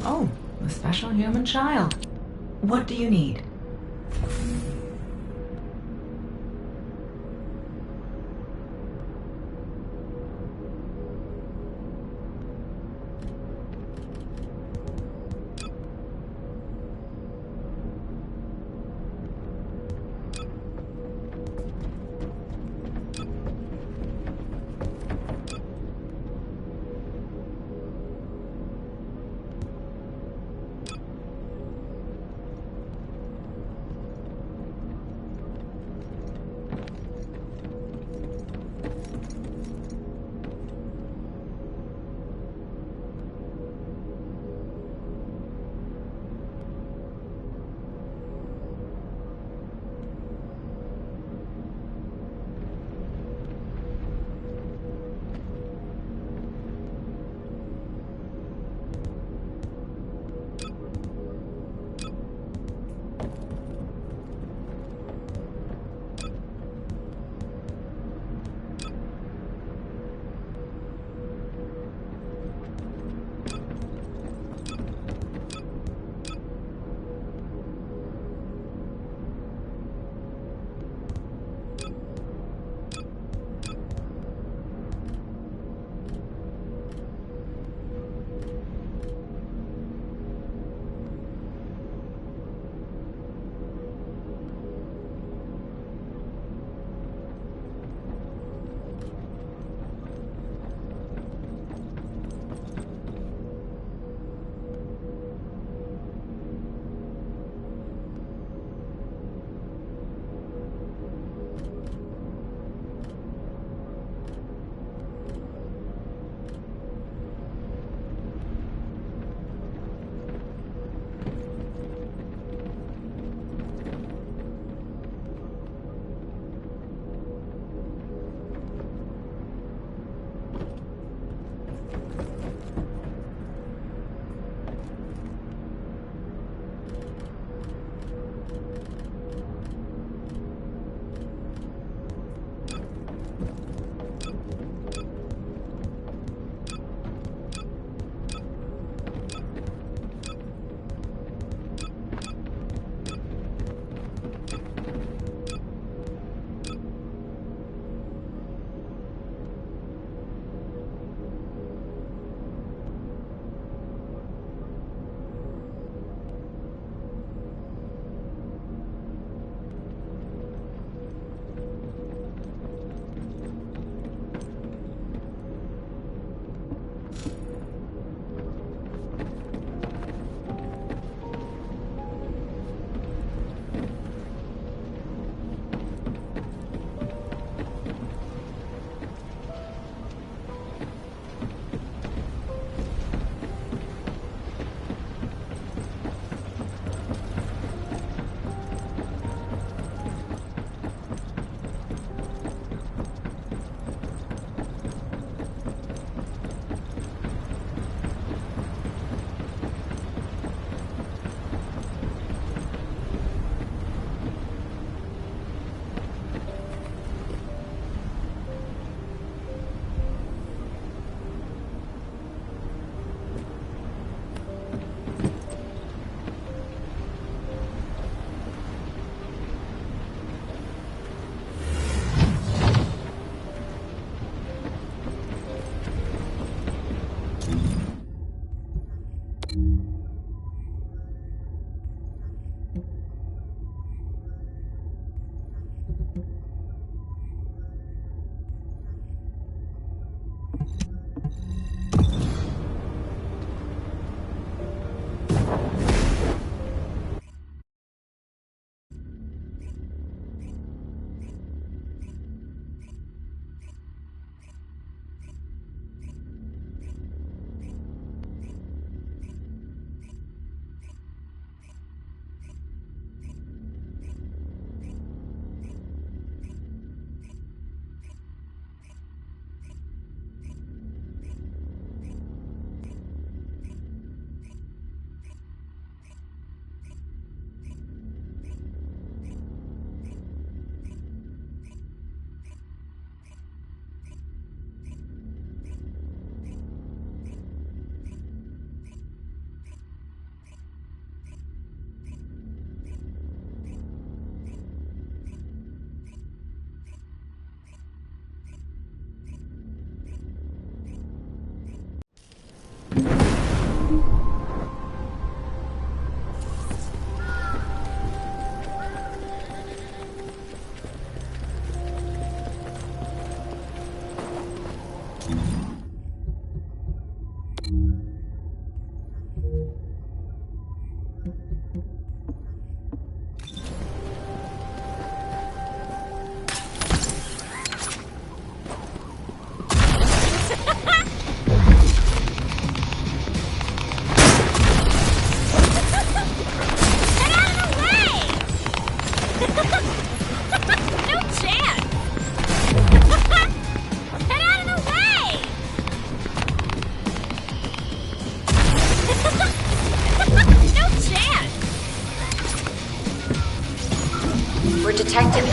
F: Oh, a special human child. What do you need?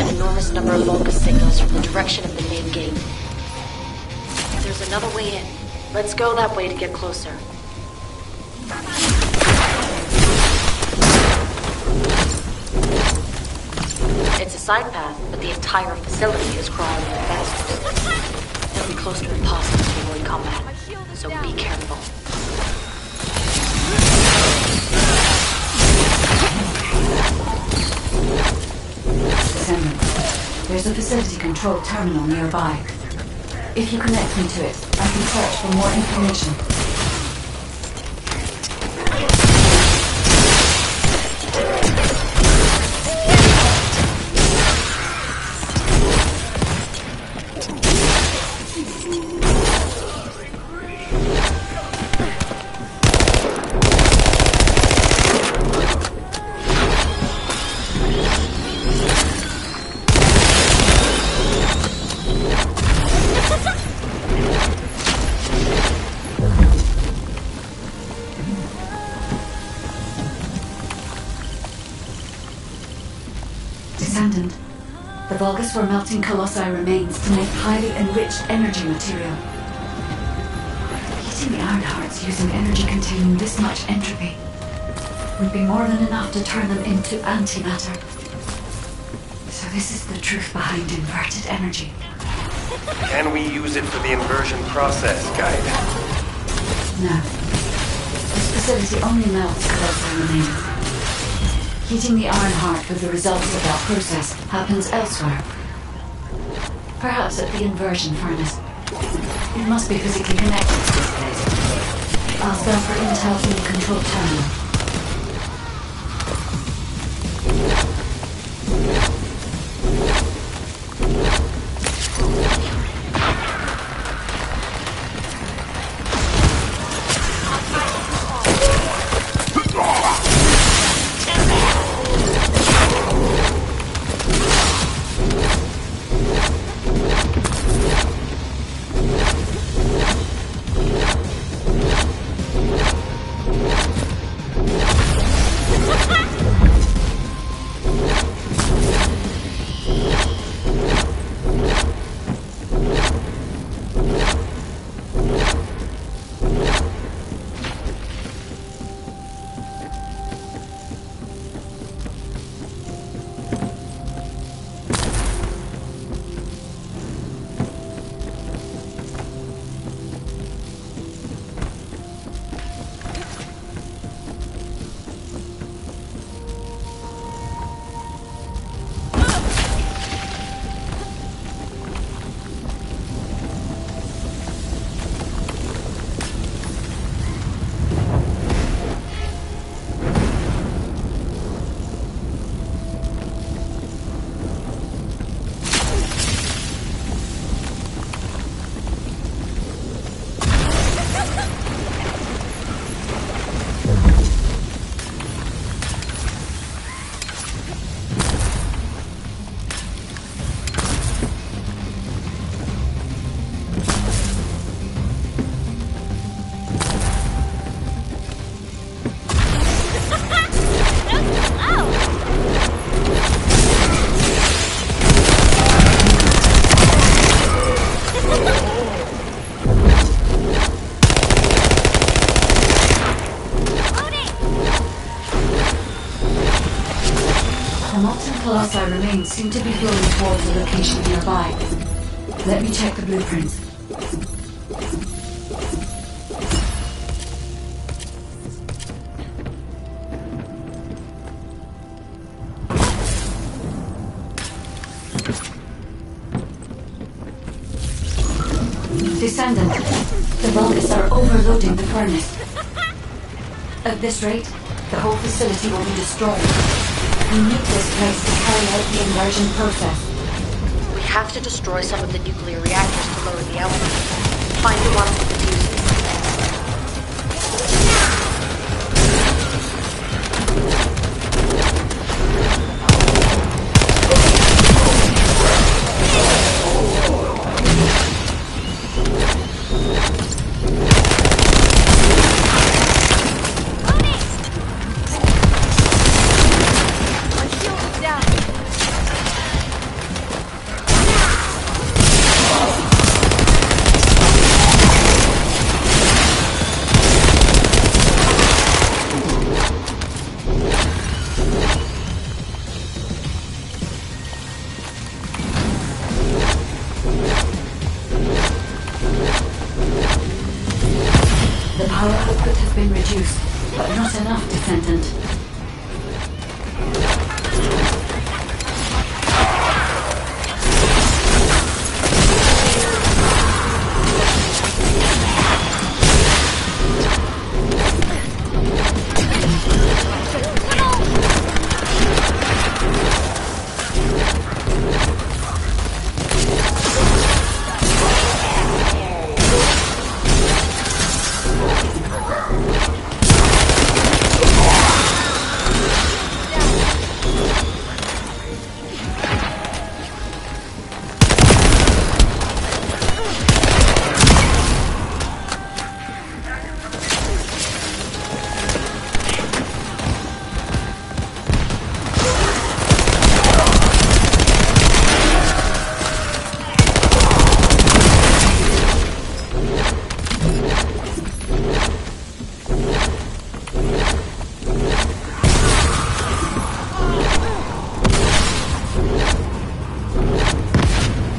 D: an enormous number of Vulgus signals from the direction of the main gate. There's another way in. Let's go that way to get closer. It's a side path, but the entire facility is crawling with bastards. It'll be close to impossible to avoid combat, so be careful.
H: Descendant, there's a facility control terminal nearby. If you connect me to it, I can search for more information. Descendant, the Vulgus were melting Colossi remains to make highly enriched energy material. Heating the iron hearts using energy containing this much entropy would be more than enough to turn them into antimatter. So this is the truth behind inverted energy.
C: Can we use it for the inversion process, Guide?
H: No. This facility only melts Colossi remains. Heating the iron heart with the results of that process happens elsewhere. Perhaps at the inversion furnace. It must be physically connected to this place. I'll spell for intel in the control terminal. Colossi remains seem to be flowing towards a location nearby. Let me check the blueprints. Descendant, the Vulgus are overloading the furnace. At this rate, the whole facility will be destroyed. We need this place to carry out the inversion process.
D: We have to destroy some of the nuclear reactors to lower the output. Find the one with the fuses.
H: reduce, but not enough, Descendant.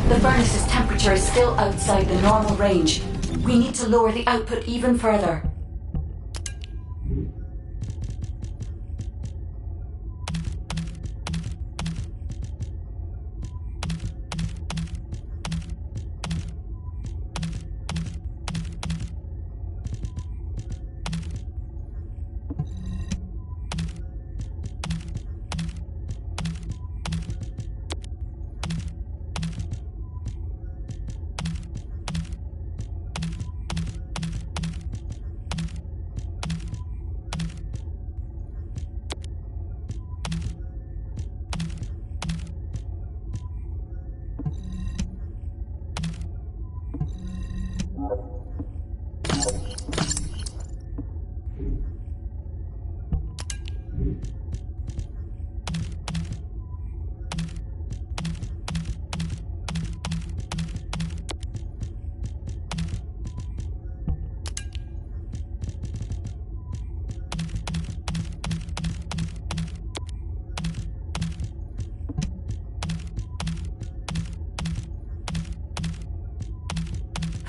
H: The furnace's temperature is still outside the normal range. We need to lower the output even further.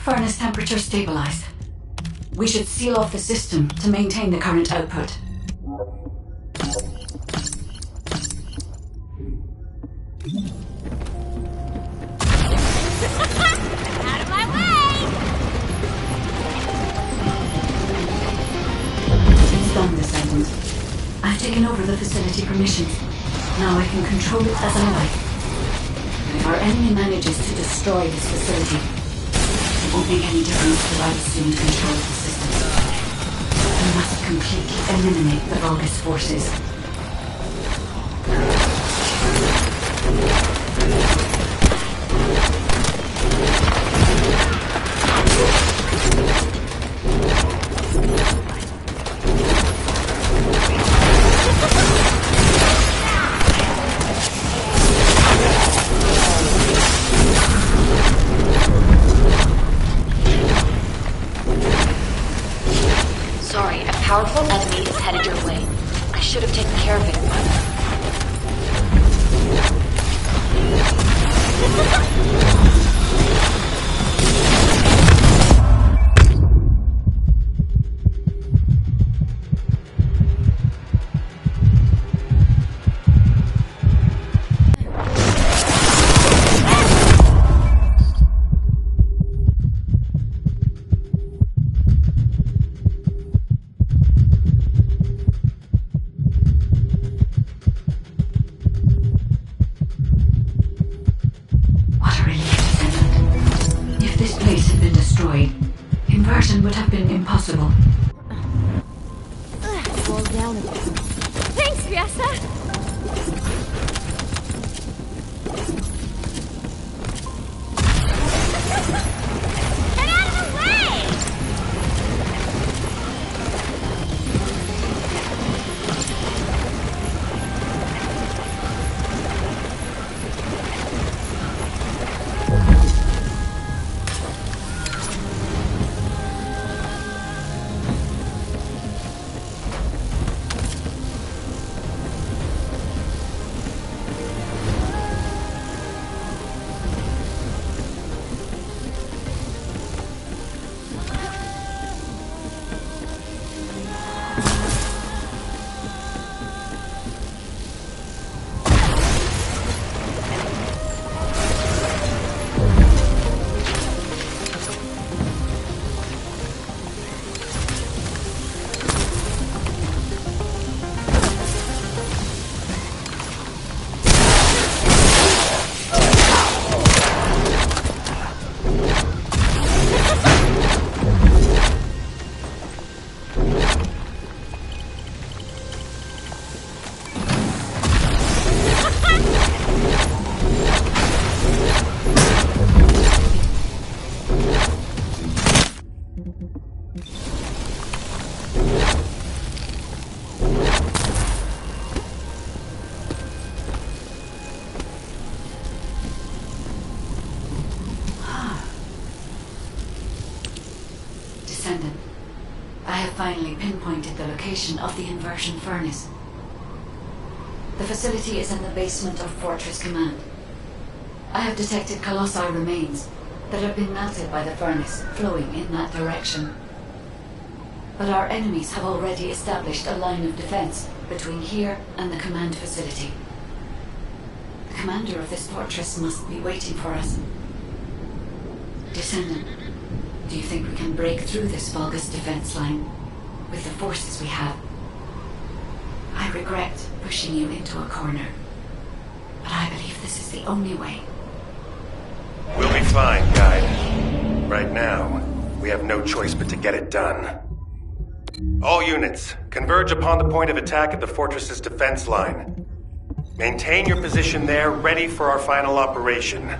H: Furnace temperature stabilized. We should seal off the system to maintain the current output.
O: Out of my way!
H: It's done, Descendant. I've taken over the facility permissions. Now I can control it as I like. But if our enemy manages to destroy this facility, it won't make any difference that I've assumed control of the system. We must completely eliminate the Vulgus forces.
D: Sorry, a powerful enemy is headed your way. I should have taken care of it.
H: What a relief, Descendant. If this place had been destroyed, inversion would have been impossible.
I: Slow down a bit. Thanks, Fiesta!
O: Get out of the way!
H: have finally pinpointed the location of the inversion furnace. The facility is in the basement of Fortress Command. I have detected colossi remains that have been melted by the furnace flowing in that direction. But our enemies have already established a line of defense between here and the command facility. The commander of this fortress must be waiting for us. Descendant, do you think we can break through this Vulgus defense line with the forces we have? I regret pushing you into a corner, but I believe this is the only way.
C: We'll be fine, Guide. Right now, we have no choice but to get it done. All units, converge upon the point of attack at the fortress's defense line. Maintain your position there, ready for our final operation.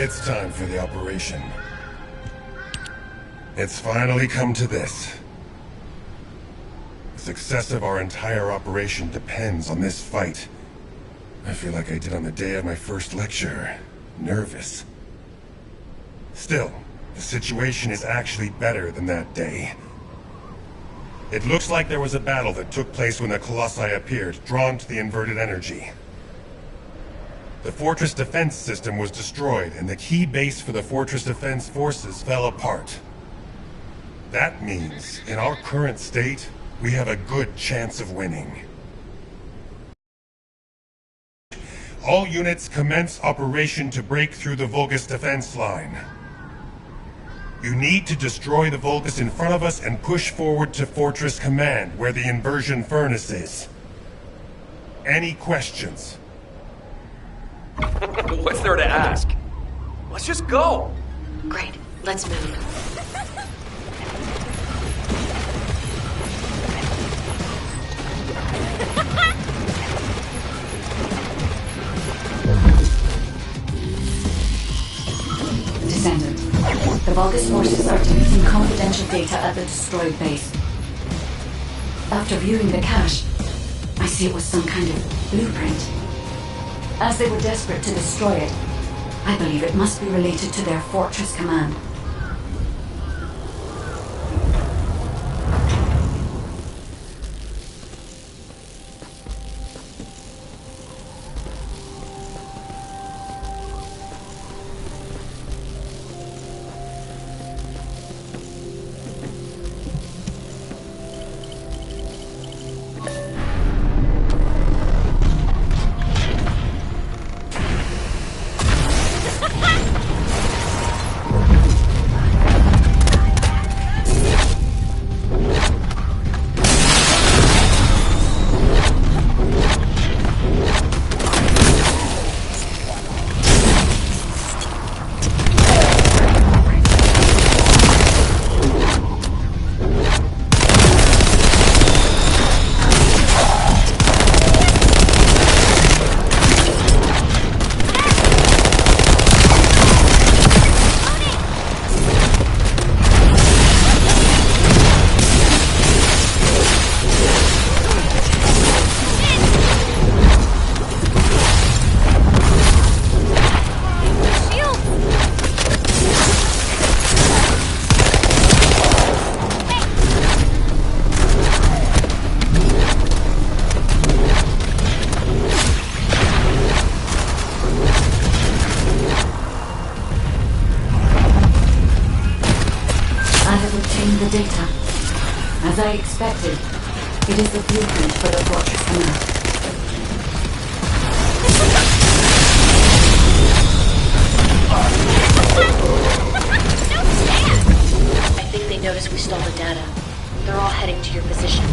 K: It's time for the operation. It's finally come to this. The success of our entire operation depends on this fight. I feel like I did on the day of my first lecture. Nervous. Still, the situation is actually better than that day. It looks like there was a battle that took place when the Colossi appeared, drawn to the inverted energy. The fortress defense system was destroyed, and the key base for the fortress defense forces fell apart. That means, in our current state, we have a good chance of winning. All units commence operation to break through the Vulgus defense line. You need to destroy the Vulgus in front of us and push forward to Fortress Command, where the inversion furnace is. Any questions?
J: What's there to ask? Let's just go!
D: Great. Let's move.
H: Descendant, the Vulgus forces are deleting confidential data at the destroyed base. After viewing the cache, I see it was some kind of blueprint. As they were desperate to destroy it, I believe it must be related to their fortress command. The data. As I expected, it is the blueprint for the fortress command.
D: I think they noticed we stole the data. They're all heading to your position.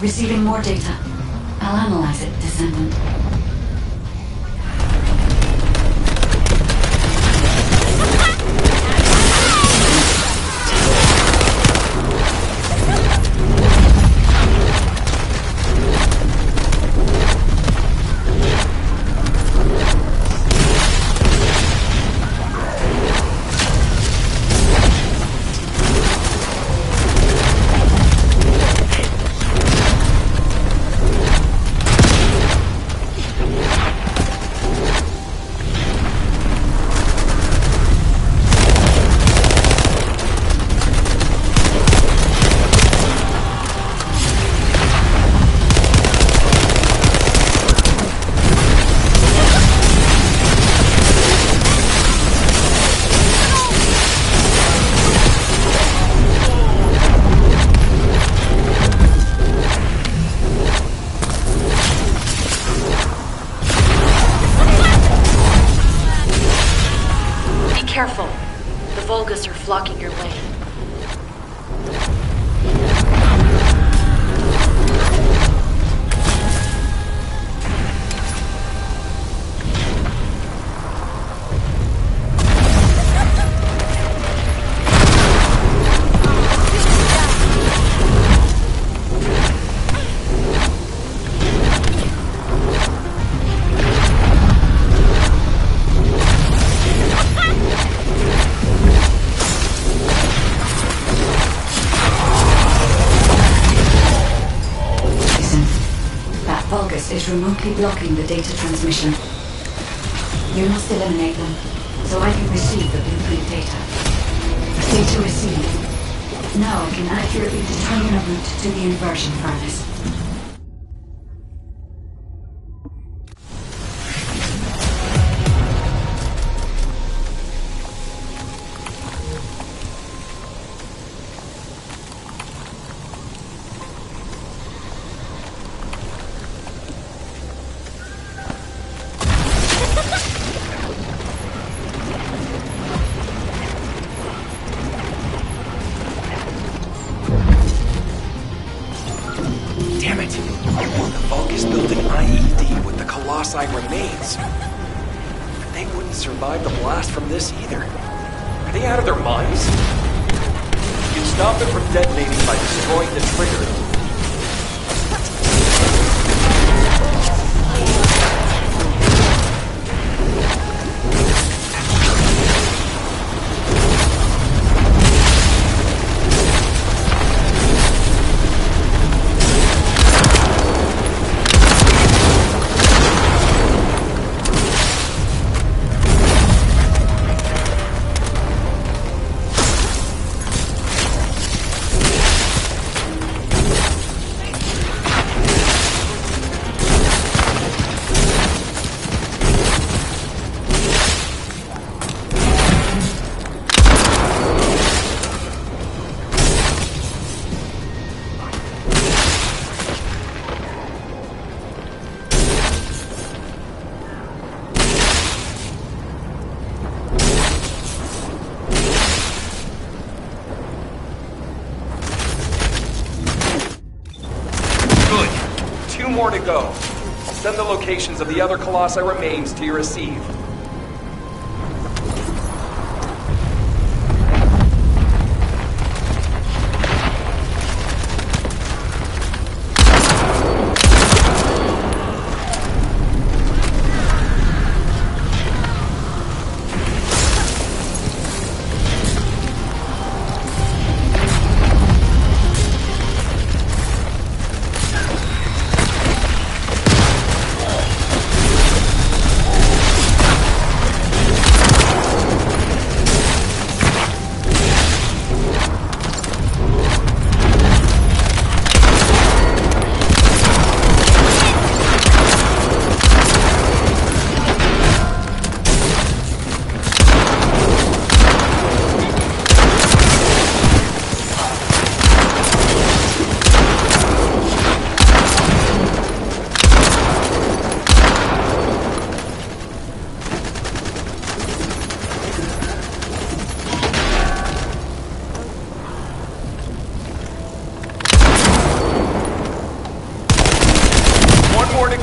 H: Receiving more data. I'll analyze it, Descendant.
D: Careful. The Vulgus are blocking your way.
H: Is remotely blocking the data transmission. You must eliminate them, so I can receive the blueprint data. Data received. Now I can accurately determine a route to the inversion furnace.
J: Damn it! The Vulgus built an IED with the Colossi remains. They wouldn't survive the blast from this either. Are they out of their minds? You can stop it from detonating by destroying the trigger. 2 more to go. I'll send the locations of the other Colossi remains to your receive.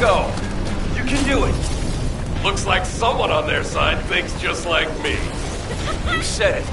J: Go. You can do it.
A: Looks like someone on their side thinks just like me.
J: You said it.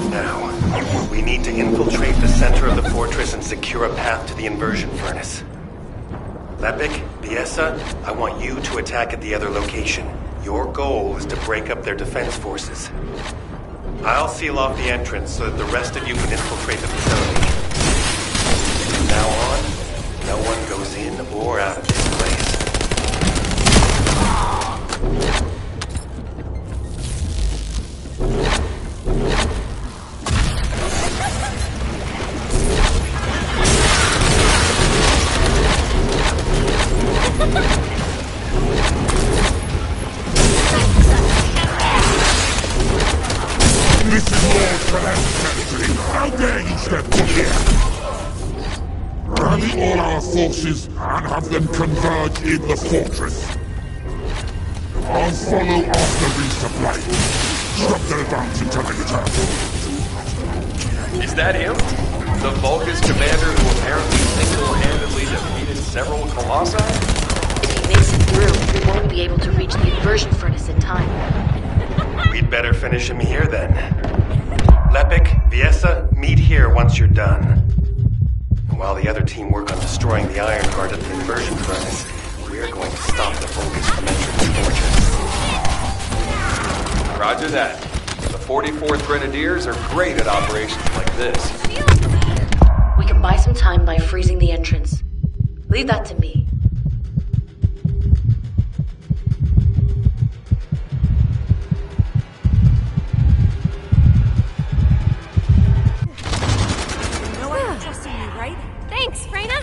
C: Now, we need to infiltrate the center of the fortress and secure a path to the inversion furnace. Lepic, Viesa, I want you to attack at the other location. Your goal is to break up their defense forces. I'll seal off the entrance so that the rest of you can infiltrate the facility. From now on, no one goes in or out of this place.
L: This is Lord Command's territory. How dare you step foot here? Rally all our forces and have them converge in the fortress. I'll follow after resupply. Stop their advance until I return.
J: Is that him? The Vulgus commander who apparently single-handedly defeated several Colossi?
D: If he makes it through, we won't be able to reach the inversion furnace in time.
C: We'd better finish him here then. Lepic, Viesa, meet here once you're done. While the other team work on destroying the Ironheart at the inversion furnace, we're going to stop the Vulgus from entering the fortress.
J: Roger that. The 44th Grenadiers are great at operations like this.
D: We can buy some time by freezing the entrance. Leave that to me.
I: Thanks, Freyna!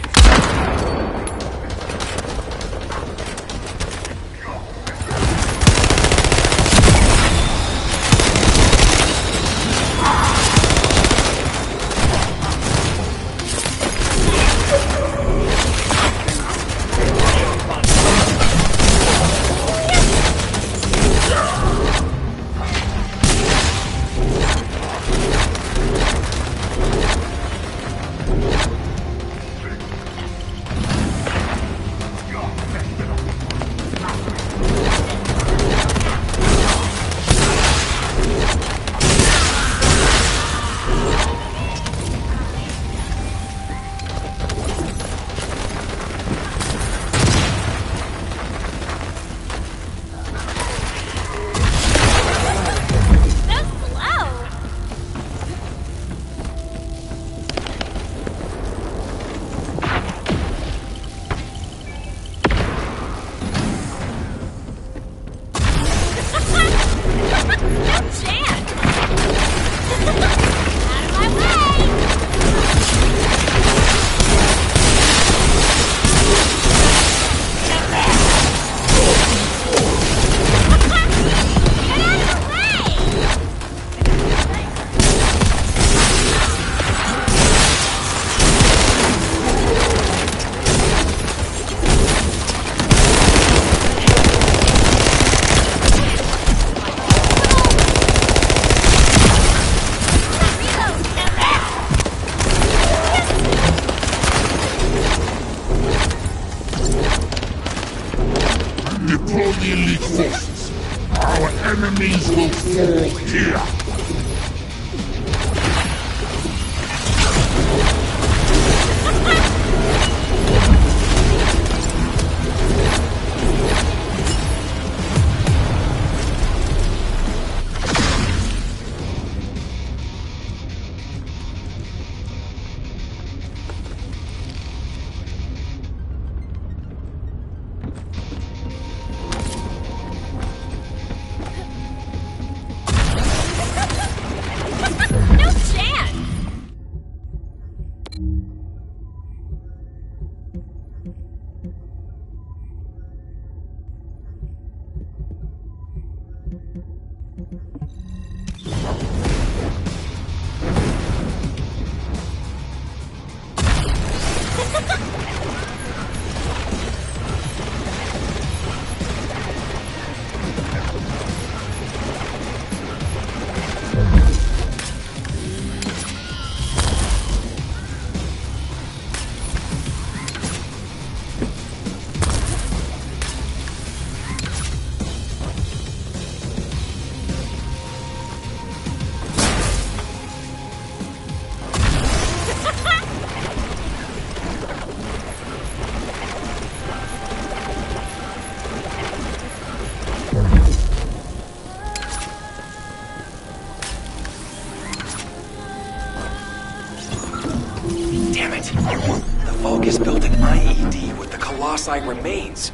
J: Damn it! The Vulgus built an IED with the Colossi remains.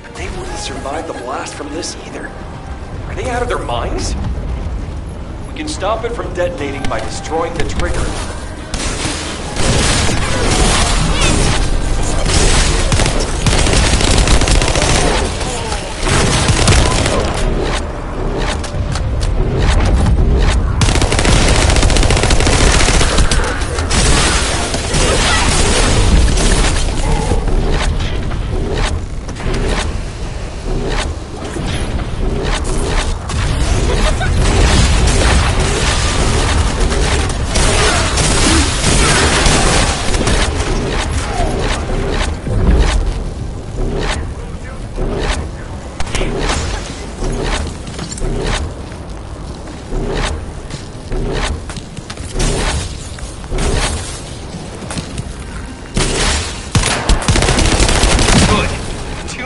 J: But they wouldn't survive the blast from this either. Are they out of their minds? We can stop it from detonating by destroying the trigger.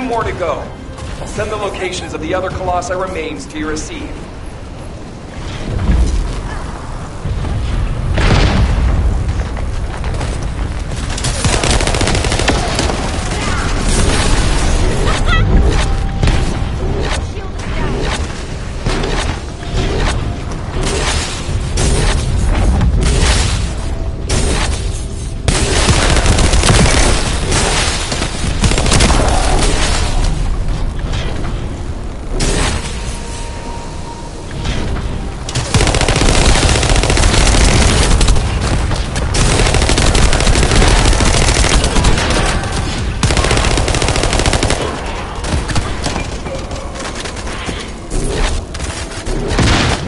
J: More to go. I'll send the locations of the other Colossi remains to your receive.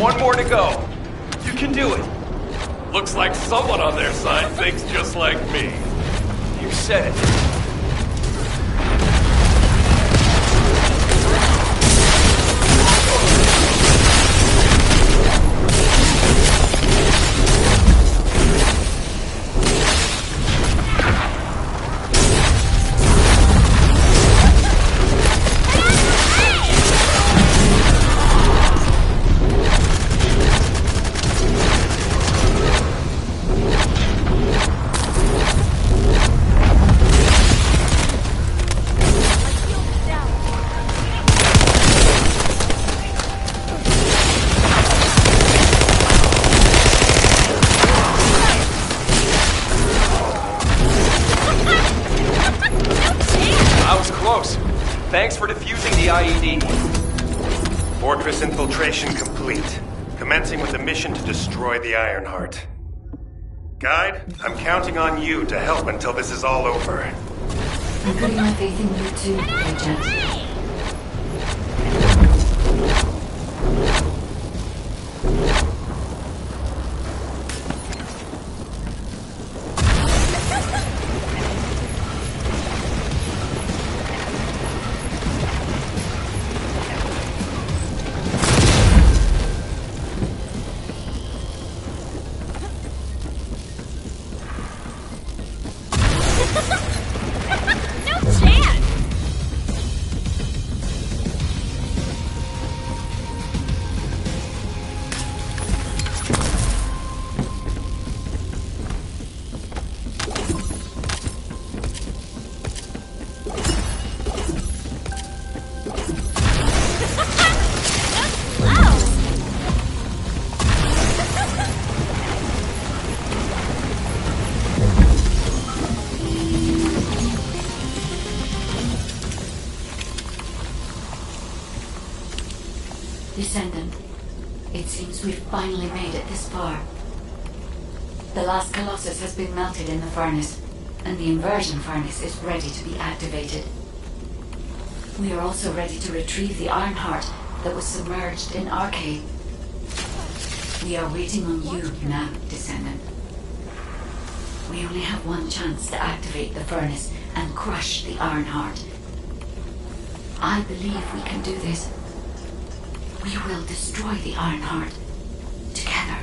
J: One more to go. You can do it.
A: Looks like someone on their side thinks just like me.
J: You said it. Thanks for defusing the IED.
C: Fortress infiltration complete. Commencing with a mission to destroy the Ironheart. Guide, I'm counting on you to help until this is all over.
H: I'm putting my faith in you too, Agent. Descendant, it seems we've finally made it this far. The last Colossus has been melted in the furnace, and the inversion furnace is ready to be activated. We are also ready to retrieve the Ironheart that was submerged in Arcade. We are waiting on you now, Descendant. We only have one chance to activate the furnace and crush the Ironheart. I believe we can do this. We will destroy the Ironheart together.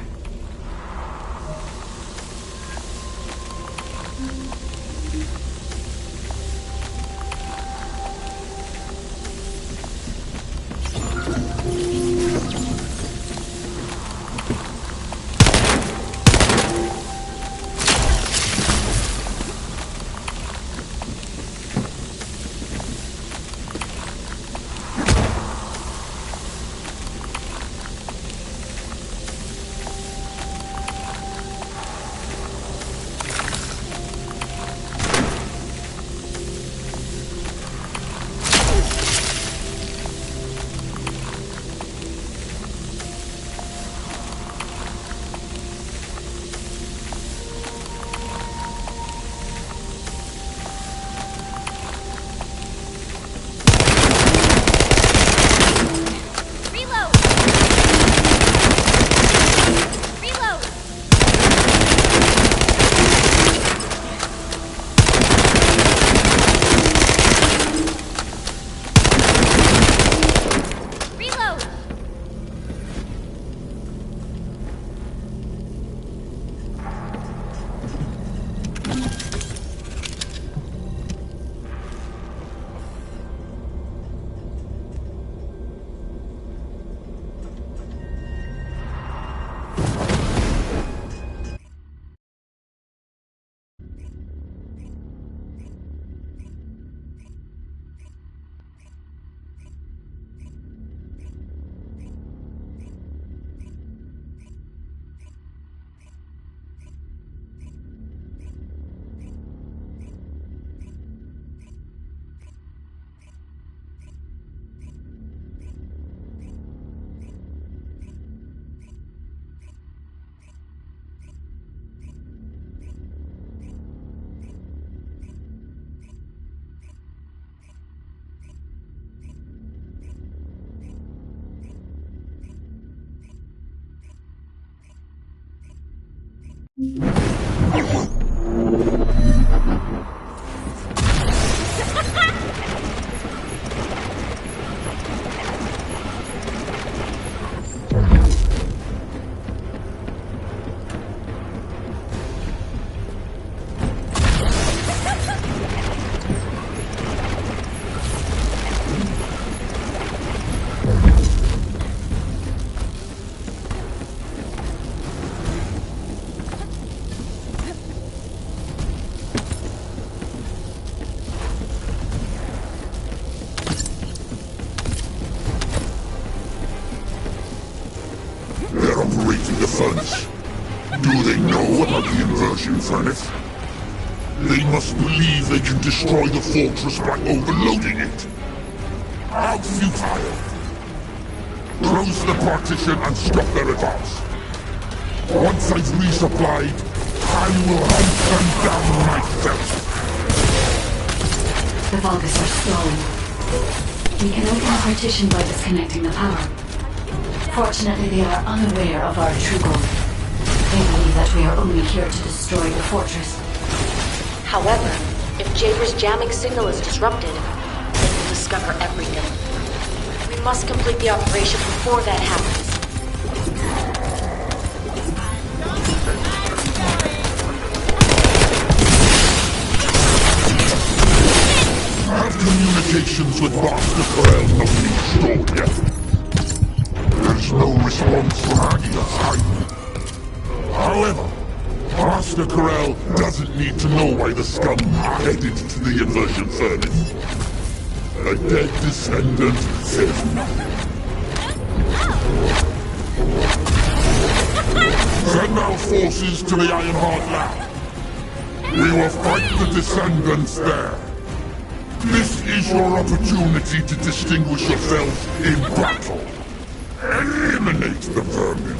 L: They're operating the furnace. Do they know about the inversion furnace? They must believe they can destroy the fortress by overloading it. How futile! Close the partition and stop their advance. Once I've resupplied, I will hunt them down myself.
H: The Vulgus are stalling. We can open the partition by disconnecting the power. Fortunately, they are unaware of our true goal. They believe that we are only here to destroy the fortress.
D: However, if Jaber's jamming signal is disrupted, they will discover everything. We must complete the operation before that happens.
L: Have communications with Master Corel not been restored yet? There's no response from Agia's side. However, Master Corel doesn't need to know why the scum are headed to the inversion furnace. A dead descendant says nothing. Send our forces to the Ironheart lab. We will fight the descendants there. This is your opportunity to distinguish yourselves in battle. Eliminate the vermin.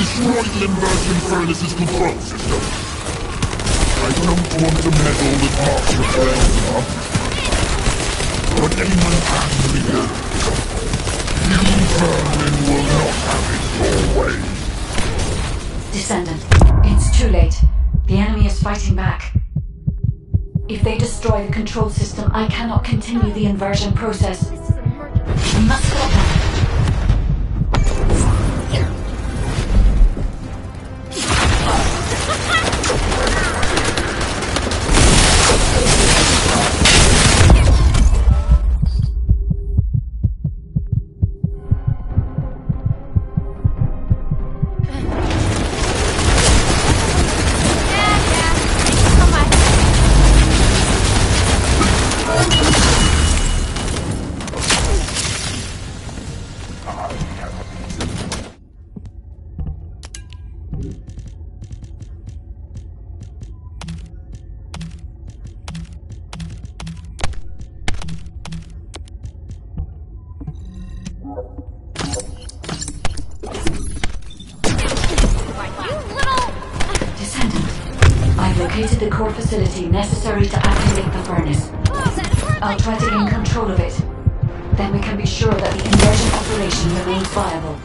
L: Destroy the inversion furnace's control system. I don't want to meddle with Master Corel's accomplishments, but anyone can be good. You vermin will not have it your way.
H: Descendant, it's too late. The enemy is fighting back. If they destroy the control system, I cannot continue the inversion process. We must stop them. located the core facility necessary to activate the furnace. I'll try to gain control of it. Then we can be sure that the inversion operation remains viable.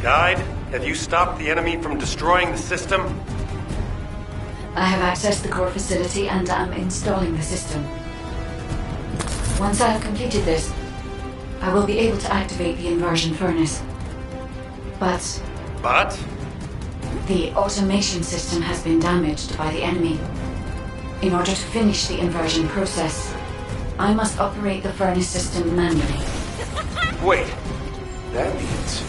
C: Guide, have you stopped the enemy from destroying the system?
H: I have accessed the core facility and am installing the system. Once I have completed this, I will be able to activate the inversion furnace. But the automation system has been damaged by the enemy. In order to finish the inversion process, I must operate the furnace system manually.
C: Wait, that means...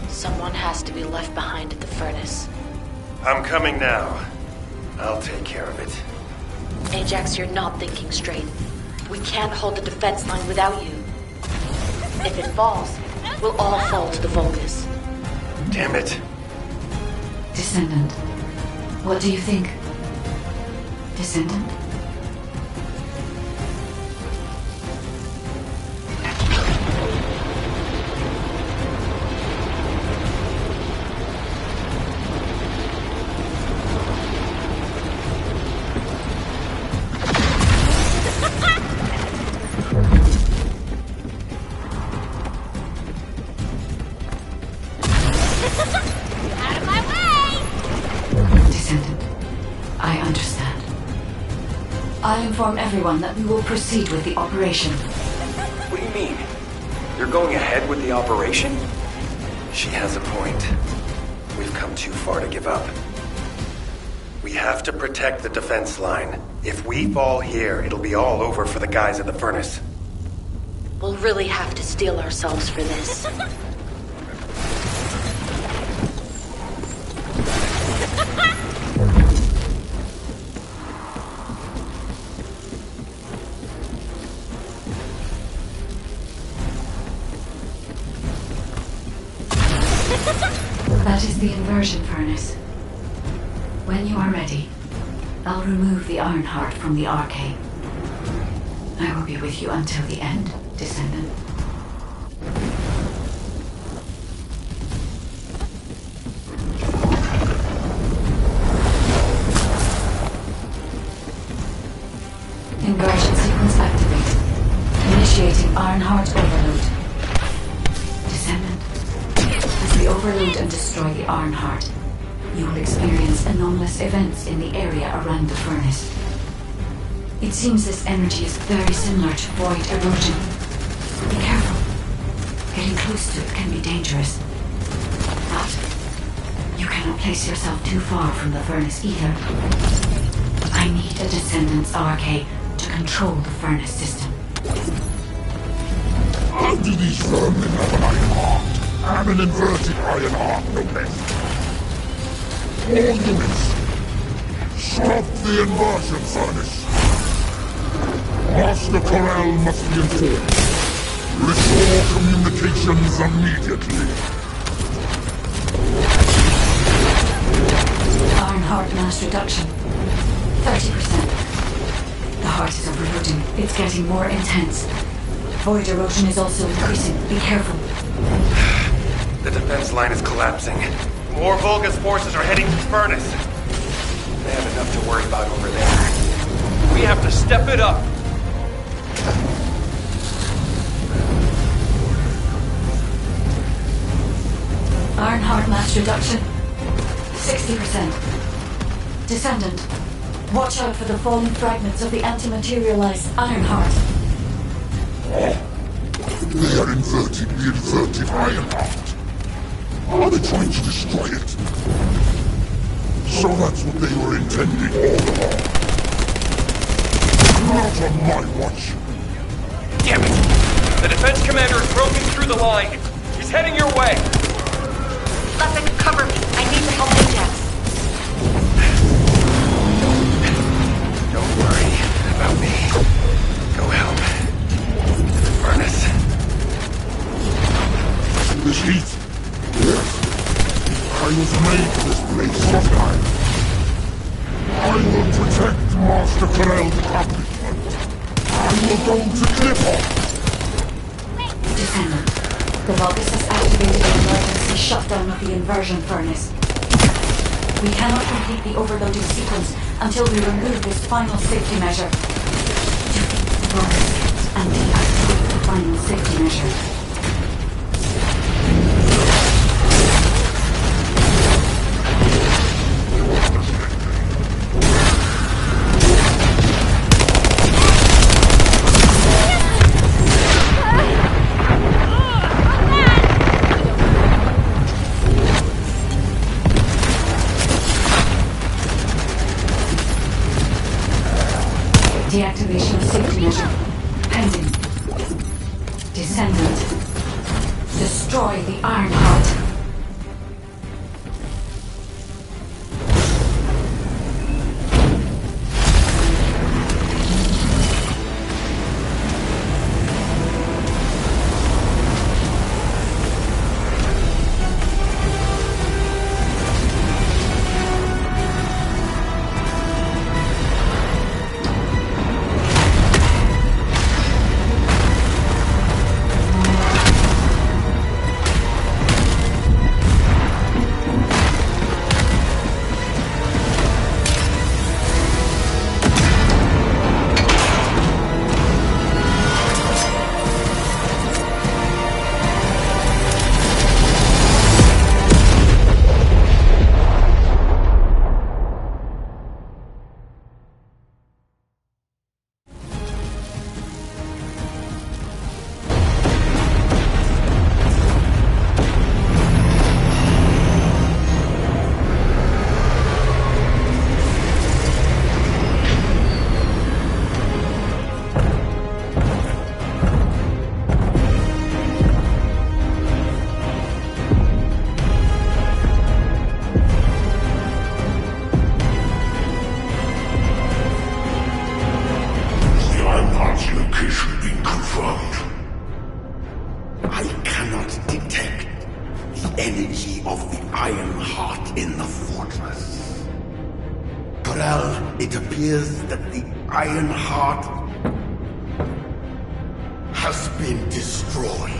D: Someone has to be left behind at the furnace.
C: I'm coming now. I'll take care of it.
D: Ajax, you're not thinking straight. We can't hold the defense line without you. If it falls, we'll all fall to the Vulgus.
C: Damn it.
H: Descendant. What do you think? Descendant? Inform everyone that we will proceed with the operation.
J: What do you mean? You're going ahead with the operation?
C: She has a point. We've come too far to give up. We have to protect the defense line. If we fall here, it'll be all over for the guys at the furnace.
D: We'll really have to steel ourselves for this.
H: That is the inversion furnace. When you are ready, I'll remove the Ironheart from the arcade. I will be with you until the end, Descendant. Inversion sequence activated. Initiating Ironheart overload. Descendant. As we overload and destroy the Ironheart, you will experience anomalous events in the area around the furnace. It seems this energy is very similar to void erosion. Be careful. Getting close to it can be dangerous. But you cannot place yourself too far from the furnace either. I need a Descendant's RK to control the furnace system.
L: How do these vermin have an iron heart? And an inverted iron heart, no less. All units, stop the inversion furnace. Master Corral must be informed. Restore communications immediately.
H: Iron heart mass reduction. 30%. The heart is overloading. It's getting more intense. Void erosion is also increasing. Be careful.
C: The defense line is collapsing. More Volga's forces are heading to the furnace. They have enough to worry about over there. We have to step it up.
H: Iron heart mass reduction. 60%. Descendant, watch out for the falling fragments of the anti-materialized iron heart.
L: They are inverting the inverted iron heart. Are they trying to destroy it? So that's what they were intending all along. Not on my watch.
C: Damn it! The defense commander is broken through the line. He's heading your way.
D: Leffin, cover me. I need to help Ajax.
C: Don't worry about me. Go help. The furnace.
L: This heat? Yes. I was made for this place, wasn't I? I will protect Master Corral's accomplishment. I will go to Clipper.
H: Descendant, the Vulgus has activated an emergency shutdown of the inversion furnace. We cannot complete the overloading sequence until we remove this final safety measure. Defeat the Vulgus and deactivate the final safety measure. Deactivation of safety measure. Pending. Descendant. Destroy the Iron Heart.
L: energy of the Iron Heart in the fortress. Corral, it appears that the Iron Heart has been destroyed.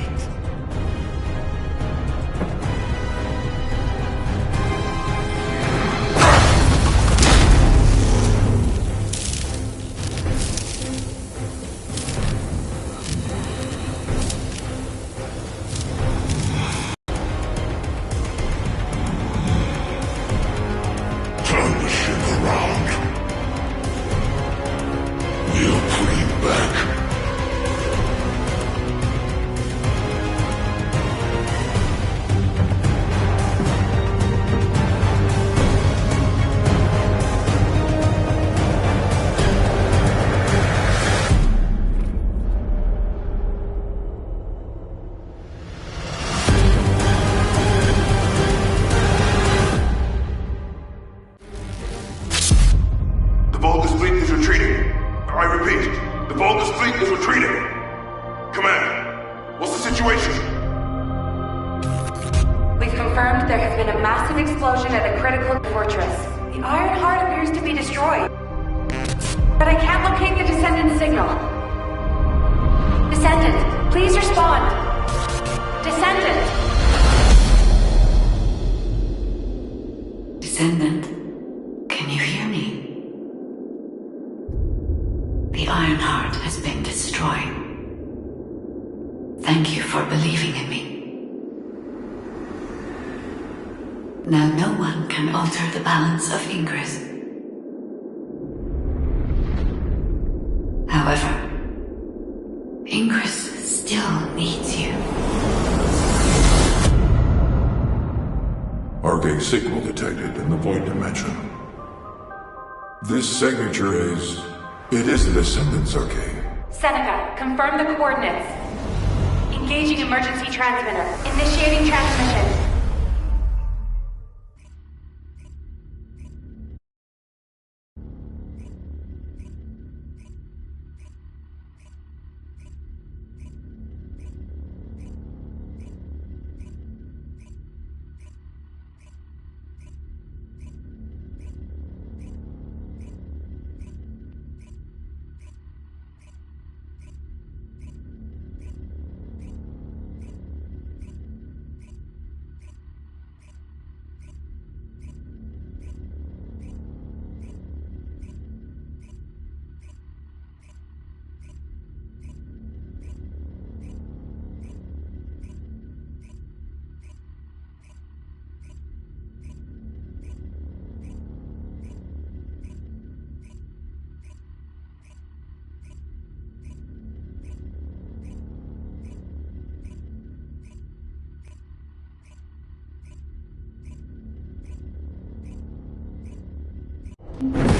G: massive explosion at a critical fortress. The Iron Heart appears to be destroyed. But I can't locate the Descendant signal. Descendant, please respond. Descendant!
H: Descendant, can you hear me? The Iron Heart has been destroyed. Thank you for believing in me. Now no one can alter the balance of Ingress. However, Ingress still needs you.
L: Arcade signal detected in the void dimension. This signature is... It is the Descendant's arcade.
G: Seneca, confirm the coordinates. Engaging emergency transmitter. Initiating transmission.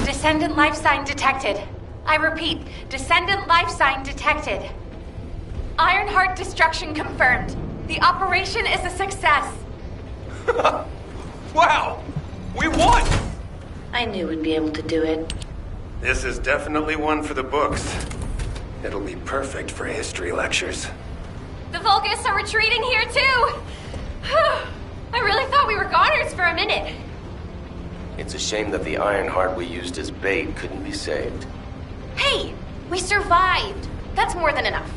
G: Descendant life sign detected. I repeat, Descendant life sign detected. Ironheart destruction confirmed. The operation is a success.
J: Wow! We won!
D: I knew we'd be able to do it.
C: This is definitely one for the books. It'll be perfect for history lectures.
O: The Vulgus are retreating here too! I really thought we were goners for a minute.
S: It's a shame that the Ironheart we used as bait couldn't be saved.
O: Hey, we survived. That's more than enough.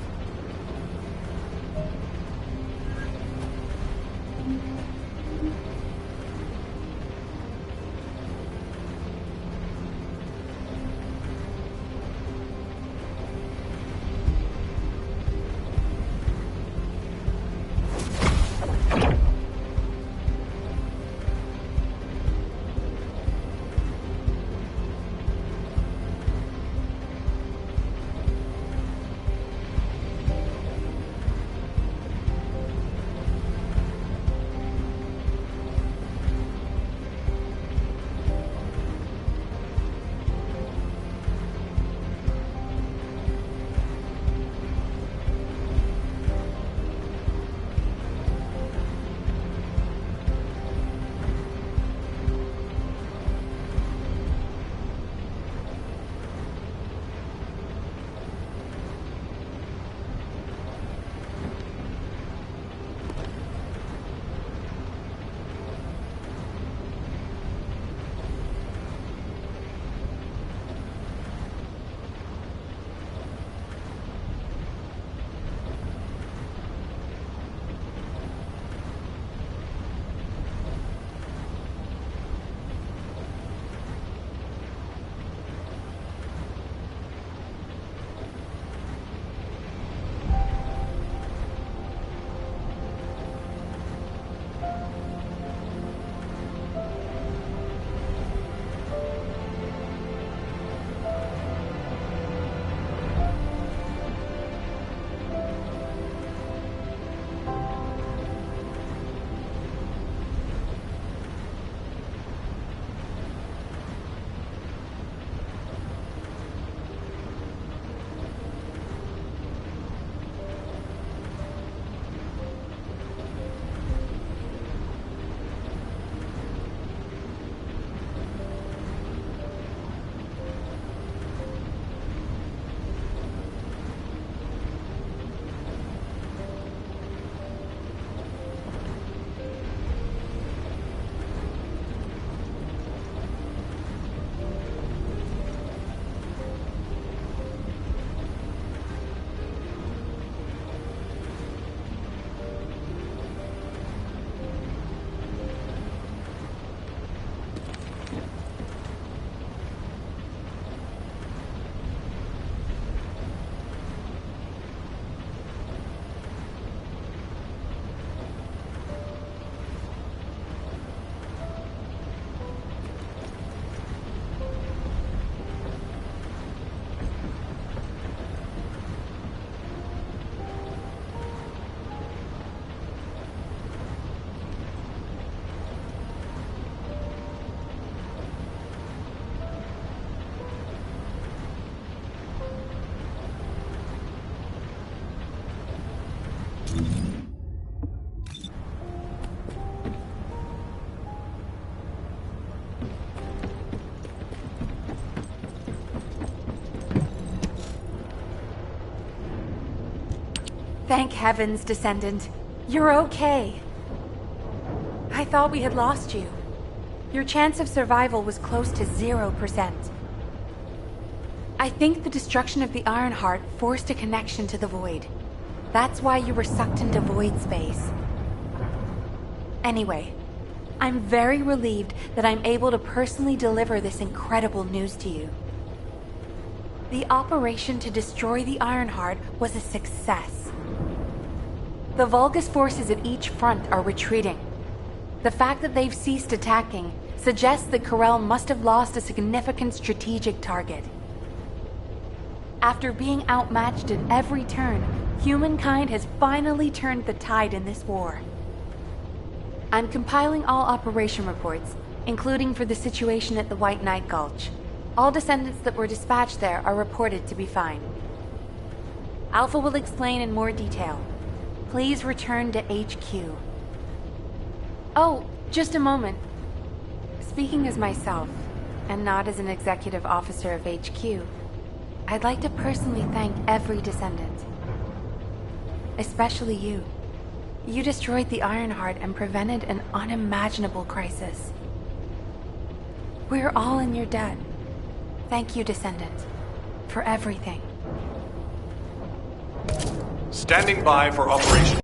G: Thank heavens, Descendant. You're okay. I thought we had lost you. Your chance of survival was close to 0%. I think the destruction of the Ironheart forced a connection to the Void. That's why you were sucked into Void space. Anyway, I'm very relieved that I'm able to personally deliver this incredible news to you. The operation to destroy the Ironheart was a success. The Vulgus forces at each front are retreating. The fact that they've ceased attacking suggests that Corel must have lost a significant strategic target. After being outmatched at every turn, humankind has finally turned the tide in this war. I'm compiling all operation reports, including for the situation at the White Knight Gulch. All descendants that were dispatched there are reported to be fine. Alpha will explain in more detail. Please return to HQ. Oh, just a moment. Speaking as myself, and not as an executive officer of HQ, I'd like to personally thank every descendant. Especially you. You destroyed the Ironheart and prevented an unimaginable crisis. We're all in your debt. Thank you, Descendant, for everything.
A: Standing by for Operation